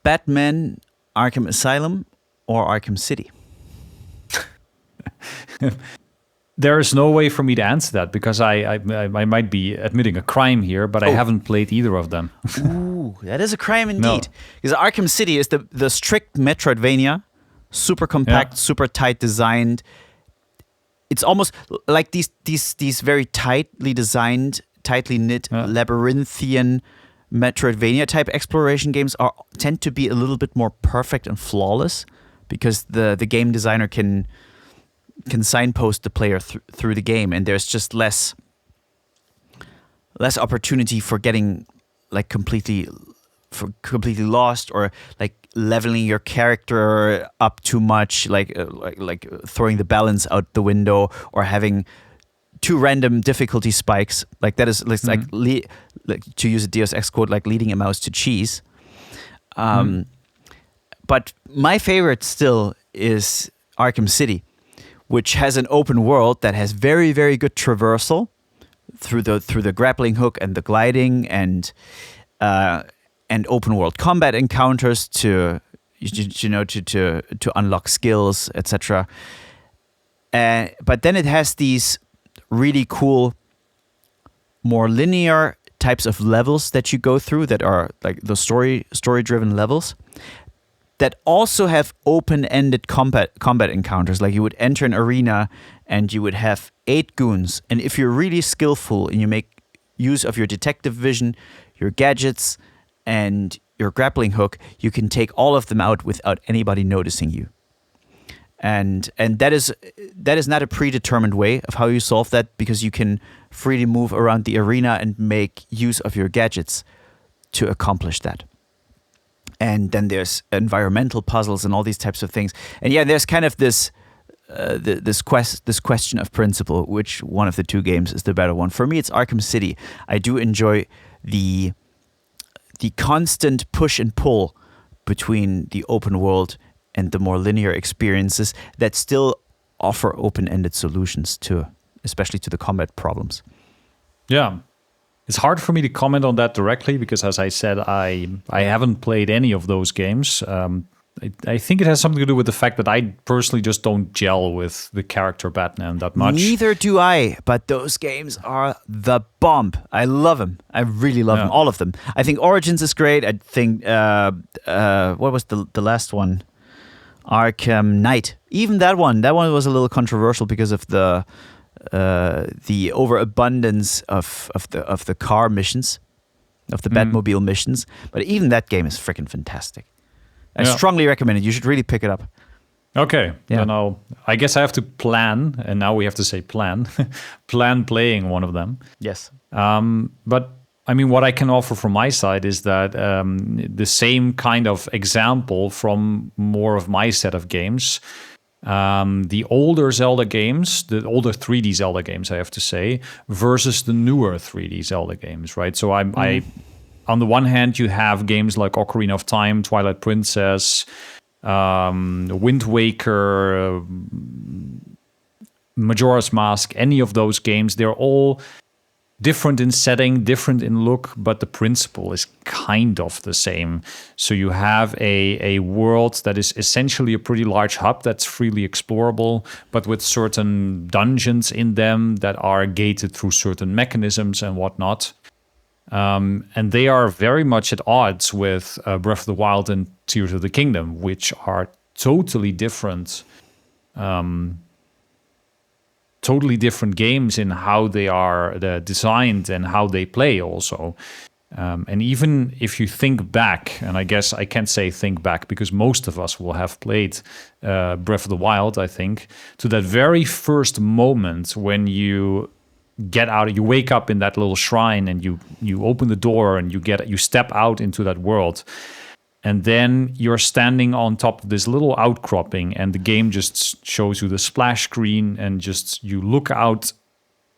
Batman Arkham Asylum or Arkham City? There is no way for me to answer that because I might be admitting a crime here, but I haven't played either of them. Ooh, that is a crime indeed. Because Arkham City is the strict Metroidvania, super compact, super tight designed. It's almost like these very tightly designed, tightly knit, labyrinthian Metroidvania type exploration games tend to be a little bit more perfect and flawless because the game designer can signpost the player through the game, and there's just less opportunity for getting like completely lost or like leveling your character up too much, like throwing the balance out the window or having too random difficulty spikes. Like that is like to use a Deus Ex quote, like leading a mouse to cheese. But my favorite still is Arkham City, which has an open world that has very, very good traversal through the grappling hook and the gliding and open world combat encounters to unlock skills, etc. But then it has these really cool, more linear types of levels that you go through that are like the story-driven levels that also have open-ended combat encounters. Like you would enter an arena and you would have 8 goons. And if you're really skillful and you make use of your detective vision, your gadgets, and your grappling hook, you can take all of them out without anybody noticing you. And that is not a predetermined way of how you solve that, because you can freely move around the arena and make use of your gadgets to accomplish that. And then there's environmental puzzles and all these types of things. And yeah, there's kind of this question of principle, which one of the two games is the better one. For me, it's Arkham City. I do enjoy the constant push and pull between the open world and the more linear experiences that still offer open-ended solutions to, especially to the combat problems. Yeah. It's hard for me to comment on that directly because, as I said, I haven't played any of those games. I think it has something to do with the fact that I personally just don't gel with the character Batman that much. Neither do I, but those games are the bomb. I love them. I really love them, all of them. I think Origins is great. I think, what was the last one? Arkham Knight. Even that one was a little controversial because of the overabundance of the car missions, of the Batmobile missions. But even that game is freaking fantastic. I strongly recommend it. You should really pick it up. Okay. Yeah. Then I guess I have to plan, and now we have to say plan, plan playing one of them. Yes. But I mean, what I can offer from my side is that the same kind of example from more of my set of games. The older Zelda games, the older 3D Zelda games, I have to say, versus the newer 3D Zelda games, right? So I on the one hand, you have games like Ocarina of Time, Twilight Princess, Wind Waker, Majora's Mask, any of those games. They're all different in setting, different in look, but the principle is kind of the same. So you have a world that is essentially a pretty large hub that's freely explorable, but with certain dungeons in them that are gated through certain mechanisms and whatnot. And they are very much at odds with Breath of the Wild and Tears of the Kingdom, which are totally different games in how they are designed and how they play also. And even if you think back, and I guess I can't say think back because most of us will have played Breath of the Wild, I think, to that very first moment when you wake up in that little shrine and you open the door and you step out into that world. And then you're standing on top of this little outcropping and the game just shows you the splash screen and just you look out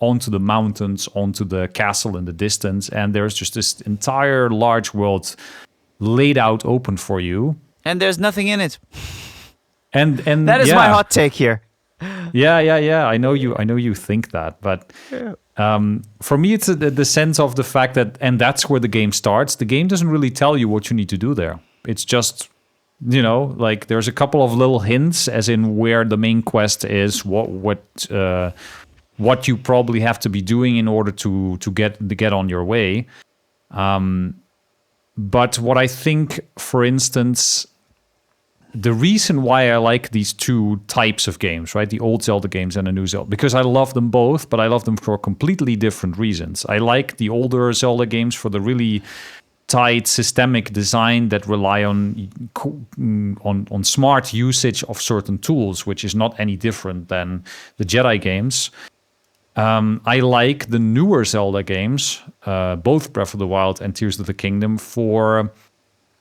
onto the mountains, onto the castle in the distance. And there's just this entire large world laid out open for you. And there's nothing in it. And that is my hot take here. Yeah. I know you think that, but for me, it's the sense of the fact that, and that's where the game starts. The game doesn't really tell you what you need to do there. It's just, like there's a couple of little hints, as in where the main quest is, what you probably have to be doing in order to get on your way. But what I think, for instance, the reason why I like these two types of games, right? The old Zelda games and the new Zelda, because I love them both, but I love them for completely different reasons. I like the older Zelda games for the really tight systemic design that rely on smart usage of certain tools, which is not any different than the Jedi games. I like the newer Zelda games, both Breath of the Wild and Tears of the Kingdom, for,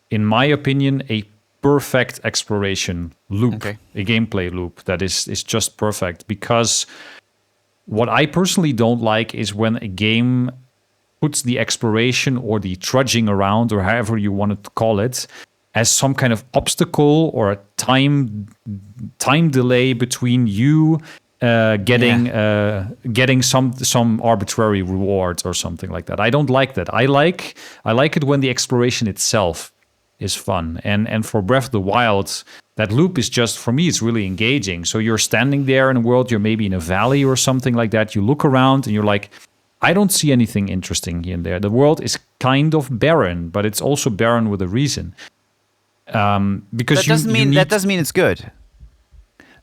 in my opinion, a perfect exploration loop, a gameplay loop that is just perfect. Because what I personally don't like is when a game puts the exploration or the trudging around, or however you want to call it, as some kind of obstacle or a time delay between you getting some arbitrary rewards or something like that. I don't like that. I like it when the exploration itself is fun. And for Breath of the Wild, that loop is just, for me, it's really engaging. So you're standing there in a world, you're maybe in a valley or something like that. You look around and you're like, I don't see anything interesting here and there. The world is kind of barren, but it's also barren with a reason. Because that doesn't mean it's good.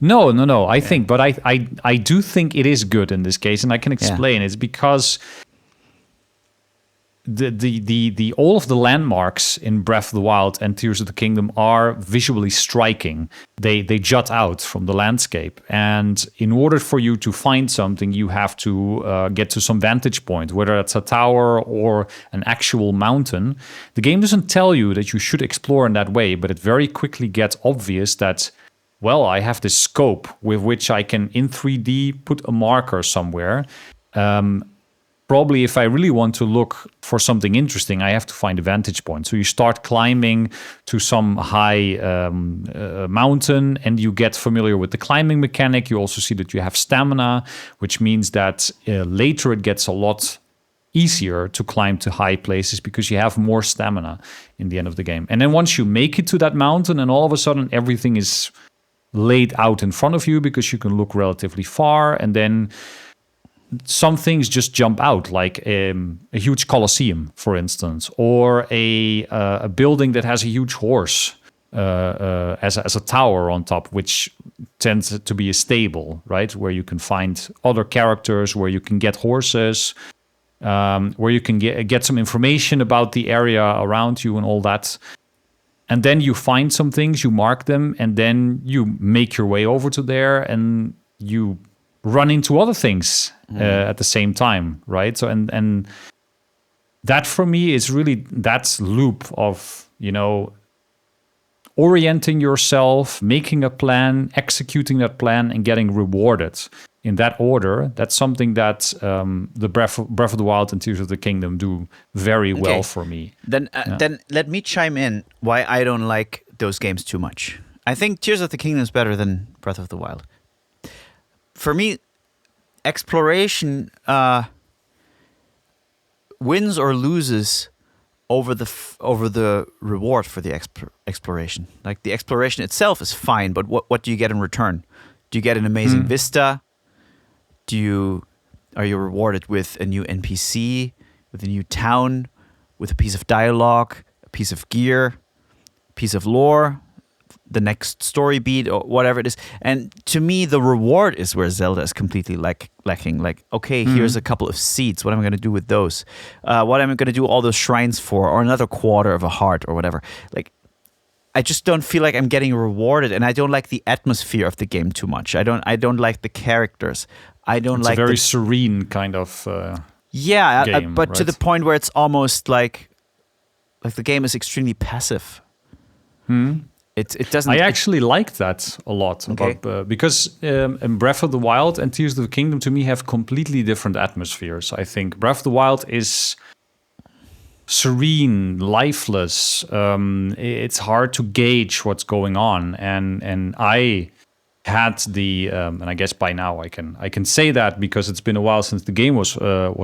No. I think, but I do think it is good in this case, and I can explain. It's because the all of the landmarks in Breath of the Wild and Tears of the Kingdom are visually striking. They jut out from the landscape, and in order for you to find something, you have to get to some vantage point, whether it's a tower or an actual mountain. The game doesn't tell you that you should explore in that way, but it very quickly gets obvious that, well, I have this scope with which I can, in 3D, put a marker somewhere. probably if I really want to look for something interesting, I have to find a vantage point. So you start climbing to some high mountain and you get familiar with the climbing mechanic. You also see that you have stamina, which means that later it gets a lot easier to climb to high places because you have more stamina in the end of the game. And then once you make it to that mountain and all of a sudden everything is laid out in front of you because you can look relatively far, and then some things just jump out, like a huge coliseum, for instance, or a building that has a huge horse as a tower on top, which tends to be a stable, right? Where you can find other characters, where you can get horses, where you can get some information about the area around you and all that. And then you find some things, you mark them, and then you make your way over to there and you run into other things at the same time, right? So and that for me is really that loop of, orienting yourself, making a plan, executing that plan, and getting rewarded in that order. That's something that the Breath of the Wild and Tears of the Kingdom do very well for me. Then let me chime in why I don't like those games too much. I think Tears of the Kingdom is better than Breath of the Wild. For me, exploration wins or loses over the reward for the exploration. Like the exploration itself is fine, but what do you get in return? Do you get an amazing vista? Are you rewarded with a new NPC, with a new town, with a piece of dialogue, a piece of gear, a piece of lore, the next story beat, or whatever it is? And to me, the reward is where Zelda is completely lacking. Like, okay, here's a couple of seeds. What am I going to do with those? What am I going to do all those shrines for? Or another quarter of a heart or whatever. Like, I just don't feel like I'm getting rewarded, and I don't like the atmosphere of the game too much. I don't like the characters. It's like a very serene kind of game, but right? to the point where it's almost like the game is extremely passive. It doesn't. I actually like that a lot, because in Breath of the Wild and Tears of the Kingdom to me have completely different atmospheres. I think Breath of the Wild is serene, lifeless. It's hard to gauge what's going on, and I had the and I guess by now I can say that because it's been a while since the game was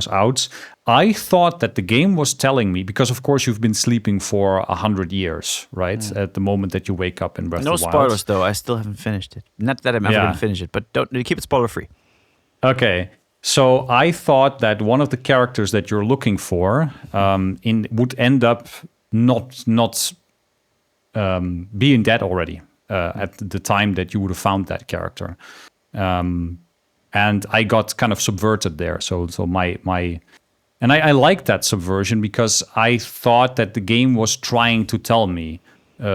out. I thought that the game was telling me, because of course you've been sleeping for 100 years, right? At the moment that you wake up in Breath of the Wild. No spoilers though. I still haven't finished it. Not that I'm ever going to finish it, but don't keep it spoiler free. Okay. So I thought that one of the characters that you're looking for would end up not being dead already at the time that you would have found that character, and I got kind of subverted there. So I liked that subversion because I thought that the game was trying to tell me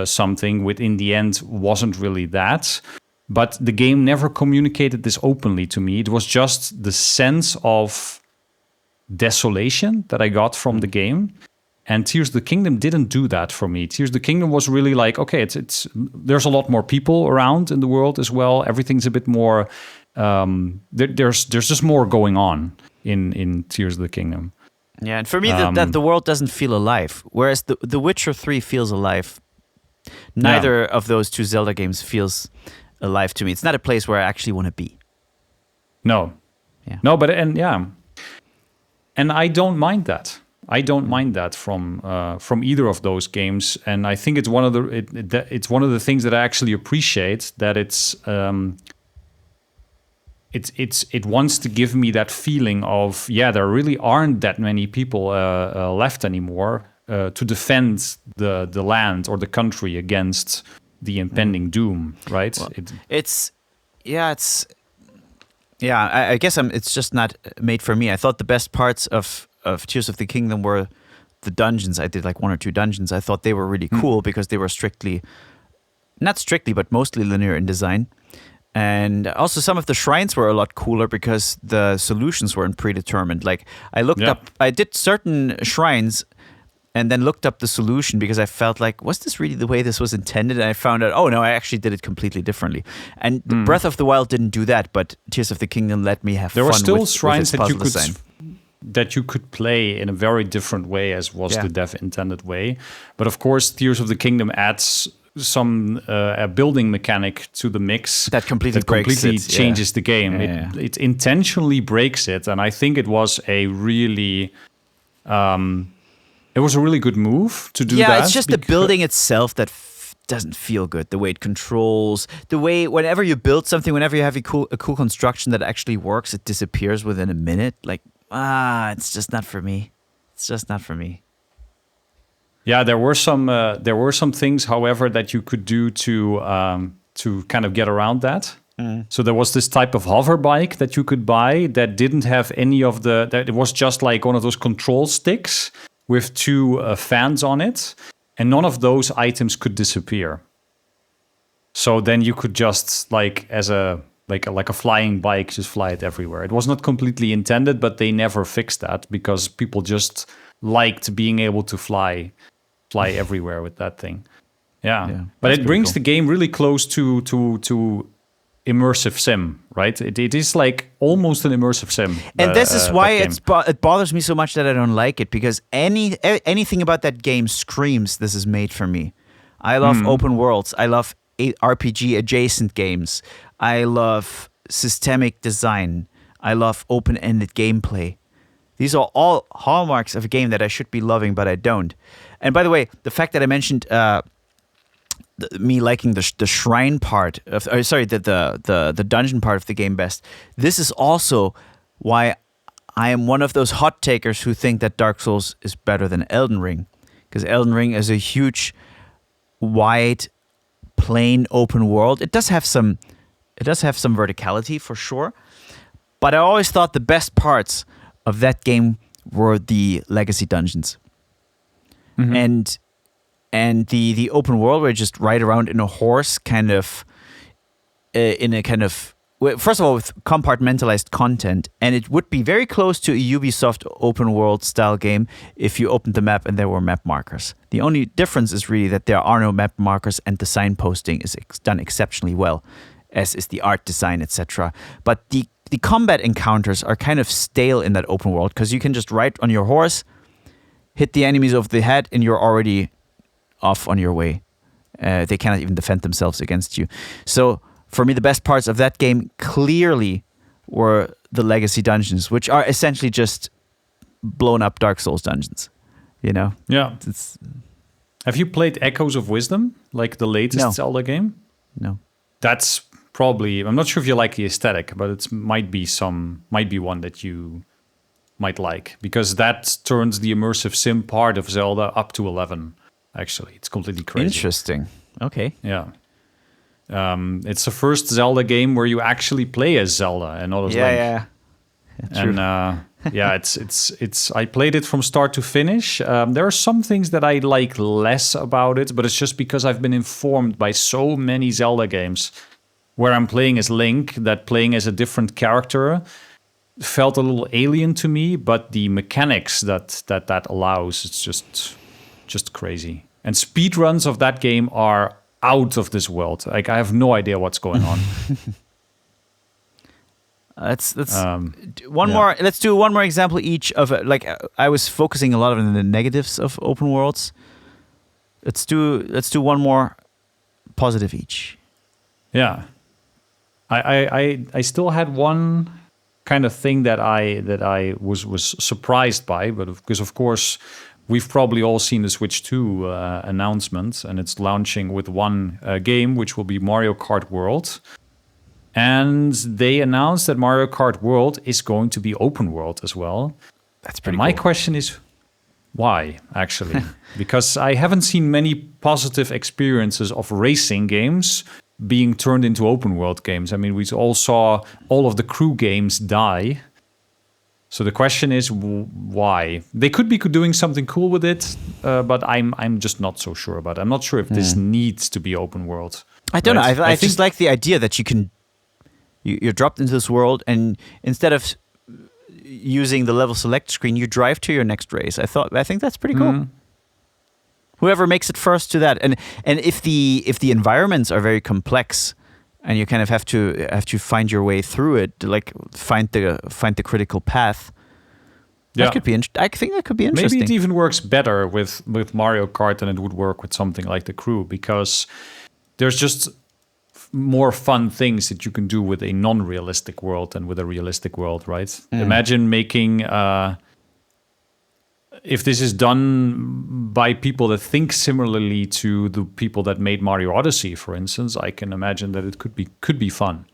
something, which in the end wasn't really that. But the game never communicated this openly to me. It was just the sense of desolation that I got from the game. And Tears of the Kingdom didn't do that for me. Tears of the Kingdom was really like, okay, it's there's a lot more people around in the world as well. Everything's a bit more. There's just more going on in Tears of the Kingdom. Yeah, and for me, that the world doesn't feel alive. Whereas The Witcher 3 feels alive. Neither of those two Zelda games feels alive to me. It's not a place where I actually want to be. No. Yeah. No, but and I don't mind that. I don't mind that from either of those games, and I think it's one of the things that I actually appreciate, that it wants to give me that feeling of there really aren't that many people left anymore to defend the land or the country against the impending doom, right? Well, I guess it's just not made for me. I thought the best parts of Tears of the Kingdom were the dungeons. I did like 1 or 2 dungeons. I thought they were really cool because they were not strictly, but mostly linear in design. And also some of the shrines were a lot cooler because the solutions weren't predetermined. Like I did certain shrines and then looked up the solution because I felt like, was this really the way this was intended? And I found out, oh no, I actually did it completely differently. And Breath of the Wild didn't do that, but Tears of the Kingdom let me have fun with its puzzle design. that you could play in a very different way as was the dev intended way. But of course, Tears of the Kingdom adds some a building mechanic to the mix that completely changes the game. It intentionally breaks it, and I think it was a really good move to do that. Yeah, it's just the building itself that doesn't feel good. The way it controls, the way whenever you build something, whenever you have a cool construction that actually works, it disappears within a minute. Like, it's just not for me. It's just not for me. Yeah, there were some things, however, that you could do to kind of get around that. So there was this type of hover bike that you could buy that didn't have any of that it was just like one of those control sticks with two fans on it, and none of those items could disappear. So then you could just like a flying bike, just fly it everywhere. It was not completely intended, but they never fixed that because people just liked being able to fly everywhere with that thing. Yeah. But it brings the game really close to immersive sim, right? It is like almost an immersive sim. And this is why it bothers me so much that I don't like it, because anything about that game screams this is made for me. I love open worlds. I love RPG adjacent games. I love systemic design. I love open-ended gameplay. These are all hallmarks of a game that I should be loving, but I don't. And by the way, the fact that I mentioned me liking the shrine part of, the dungeon part of the game best. This is also why I am one of those hot takers who think that Dark Souls is better than Elden Ring, because Elden Ring is a huge, wide, plain open world. It does have some verticality for sure, but I always thought the best parts of that game were the legacy dungeons, and the open world where you just ride around in a horse, first of all, with compartmentalized content, and it would be very close to a Ubisoft open world style game if you opened the map and there were map markers. The only difference is really that there are no map markers and the signposting is done exceptionally well, as is the art design, etc. But the combat encounters are kind of stale in that open world, because you can just ride on your horse, hit the enemies over the head, and you're already off on your way. They cannot even defend themselves against you. So for me, the best parts of that game clearly were the legacy dungeons, which are essentially just blown up Dark Souls dungeons. You know? Yeah. Have you played Echoes of Wisdom, like the latest Zelda game? No. That's probably, I'm not sure if you like the aesthetic, but it might be one that you might like, because that turns the immersive sim part of Zelda up to 11. Actually, it's completely crazy. Interesting. Okay. Yeah. It's the first Zelda game where you actually play as Zelda and not as Link. Yeah. True. And it's. I played it from start to finish. There are some things that I like less about it, but it's just because I've been informed by so many Zelda games where I'm playing as Link that playing as a different character felt a little alien to me. But the mechanics that allows, it's just crazy. And speedruns of that game are out of this world. Like, I have no idea what's going on. Let's more. Let's do one more example each of I was focusing a lot on the negatives of open worlds. Let's do one more positive each. Yeah, I still had one kind of thing that I was surprised by, but because of course we've probably all seen the Switch 2 announcement, and it's launching with one game, which will be Mario Kart World. And they announced that Mario Kart World is going to be open world as well. That's pretty cool. My cool. question is, why, actually? Because I haven't seen many positive experiences of racing games being turned into open world games. I mean, we all saw all of the crew games die. So the question is, why? They could be doing something cool with it, but I'm just not so sure about it. I'm not sure if this needs to be open world. I don't know. I just like the idea that you're dropped into this world, and instead of using the level select screen, you drive to your next race. I think that's pretty cool. Whoever makes it first to that, and if the environments are very complex, and you kind of have to find your way through it, like find the critical path, Yeah. That could be. I think that could be Maybe interesting. it even works better with Mario Kart than it would work with something like The Crew, because there's just more fun things that you can do with a non-realistic world than with a realistic world, right? Imagine making, if this is done by people that think similarly to the people that made Mario Odyssey, for instance, I can imagine that it could be fun.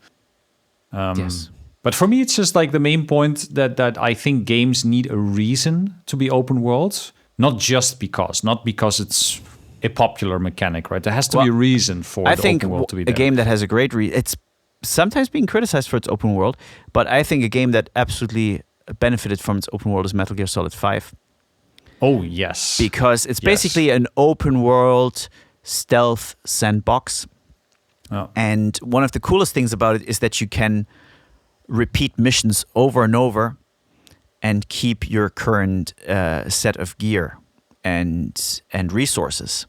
Yes. But for me, it's just like the main point that I think games need a reason to be open world, not because it's a popular mechanic, right? There has to be a reason for I the think open world to be a there. game that has a great it's sometimes being criticized for its open world, but I think a game that absolutely benefited from its open world is Metal Gear Solid 5. Oh, yes. Because it's basically an open world stealth sandbox. Oh. And one of the coolest things about it is that you can repeat missions over and over and keep your current set of gear and resources,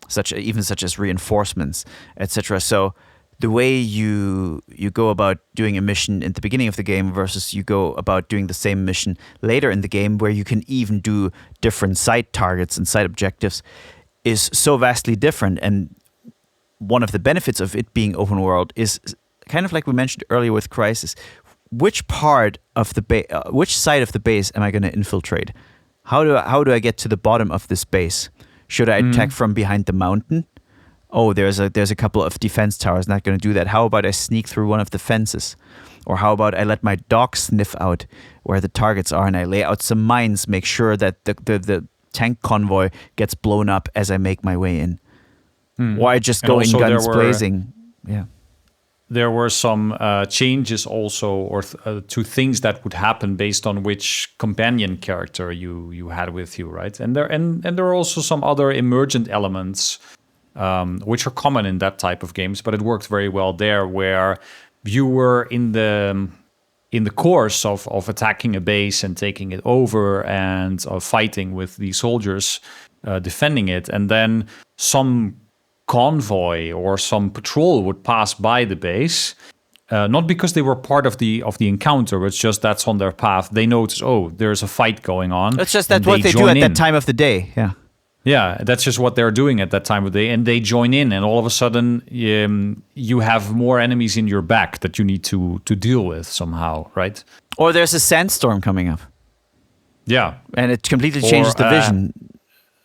such as reinforcements, etc. So the way you go about doing a mission in the beginning of the game versus you go about doing the same mission later in the game, where you can even do different side targets and side objectives, is so vastly different. And one of the benefits of it being open world is kind of like we mentioned earlier with Crisis. Which part of the which side of the base am I going to infiltrate? How do I get to the bottom of this base? Should I attack from behind the mountain? Oh, there's a couple of defense towers. Not going to do that. How about I sneak through one of the fences? Or how about I let my dog sniff out where the targets are and I lay out some mines, make sure that the tank convoy gets blown up as I make my way in. Or I just go in guns blazing. Yeah. There were some changes also, to things that would happen based on which companion character you had with you, right? And there are also some other emergent elements, which are common in that type of games, but it worked very well there, where you were in the course of attacking a base and taking it over and fighting with the soldiers defending it, and then some convoy or some patrol would pass by the base, not because they were part of the encounter, it's just that's on their path. They notice, oh, there's a fight going on. It's just that what they do at that time of the day. Yeah. Yeah, that's just what they're doing at that time of the day, and they join in, and all of a sudden you have more enemies in your back that you need to deal with somehow, right? Or there's a sandstorm coming up. Yeah, and it completely changes the vision.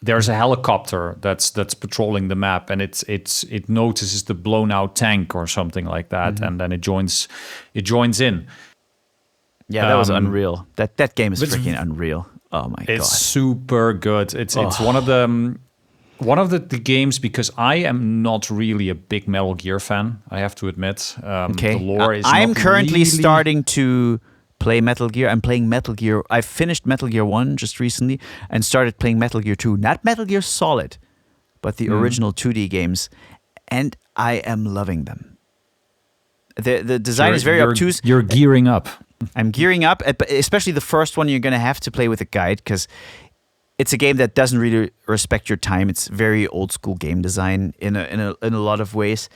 There's a helicopter that's patrolling the map, and it notices the blown out tank or something like that, and then it joins in. Yeah, that was unreal. That game is freaking unreal. Oh my god, it's super good. It's one of the games, because I am not really a big Metal Gear fan, I have to admit. Okay, the lore is. I'm not currently really... starting to play Metal Gear. I'm playing Metal Gear. I finished Metal Gear 1 just recently and started playing Metal Gear 2. Not Metal Gear Solid, but the original 2D games. And I am loving them. The design is very obtuse. You're gearing up. I'm gearing up, especially the first one. You're going to have to play with a guide, because it's a game that doesn't really respect your time. It's very old school game design in a lot of ways.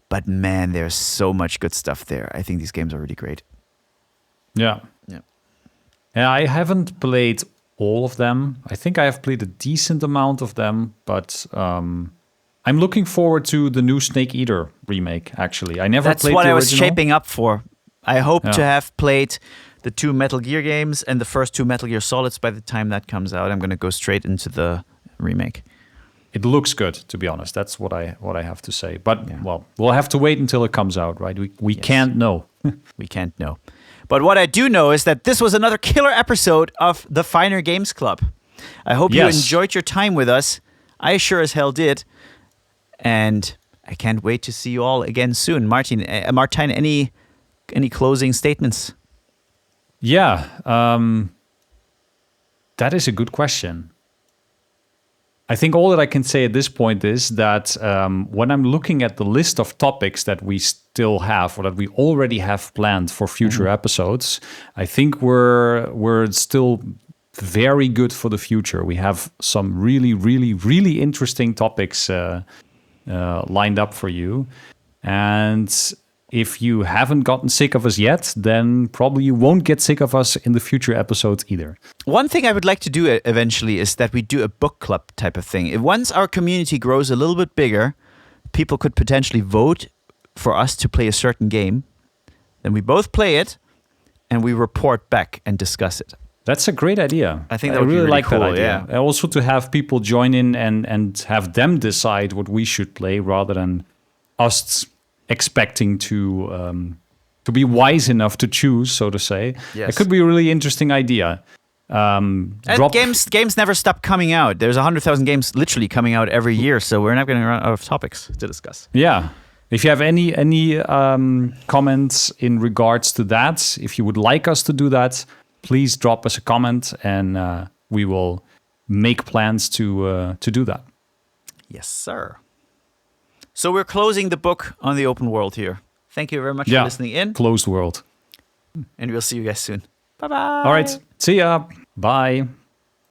But man, there's so much good stuff there. I think these games are really great. Yeah. I haven't played all of them. I think I have played a decent amount of them, but I'm looking forward to the new Snake Eater remake, actually. I never That's played what the I was original. shaping up for. I hope to have played the 2 Metal Gear games and the first 2 Metal Gear Solids by the time that comes out. I'm going to go straight into the remake. It looks good, to be honest. That's what I have to say. But, well, we'll have to wait until it comes out, right? We can't know. We can't know. But what I do know is that this was another killer episode of the Finer Games Club. I hope you enjoyed your time with us. I sure as hell did. And I can't wait to see you all again soon. Martijn, any closing statements? Yeah, that is a good question. I think all that I can say at this point is that when I'm looking at the list of topics that we still have, or that we already have planned for future episodes, I think we're still very good for the future. We have some really, really, really interesting topics lined up for you. And if you haven't gotten sick of us yet, then probably you won't get sick of us in the future episodes either. One thing I would like to do eventually is that we do a book club type of thing. If once our community grows a little bit bigger, people could potentially vote for us to play a certain game. Then we both play it and we report back and discuss it. That's a great idea. I think that I would be really really like cool, that idea. yeah. Also to have people join in and have them decide what we should play rather than us expecting to be wise enough to choose, so to say. Yes. It could be a really interesting idea. And games never stop coming out. There's 100,000 games literally coming out every year, so we're not going to run out of topics to discuss. Yeah. If you have any comments in regards to that, if you would like us to do that, please drop us a comment and we will make plans to do that. Yes, sir. So we're closing the book on the open world here. Thank you very much for listening in. Closed world. And we'll see you guys soon. Bye-bye. All right. See ya. Bye.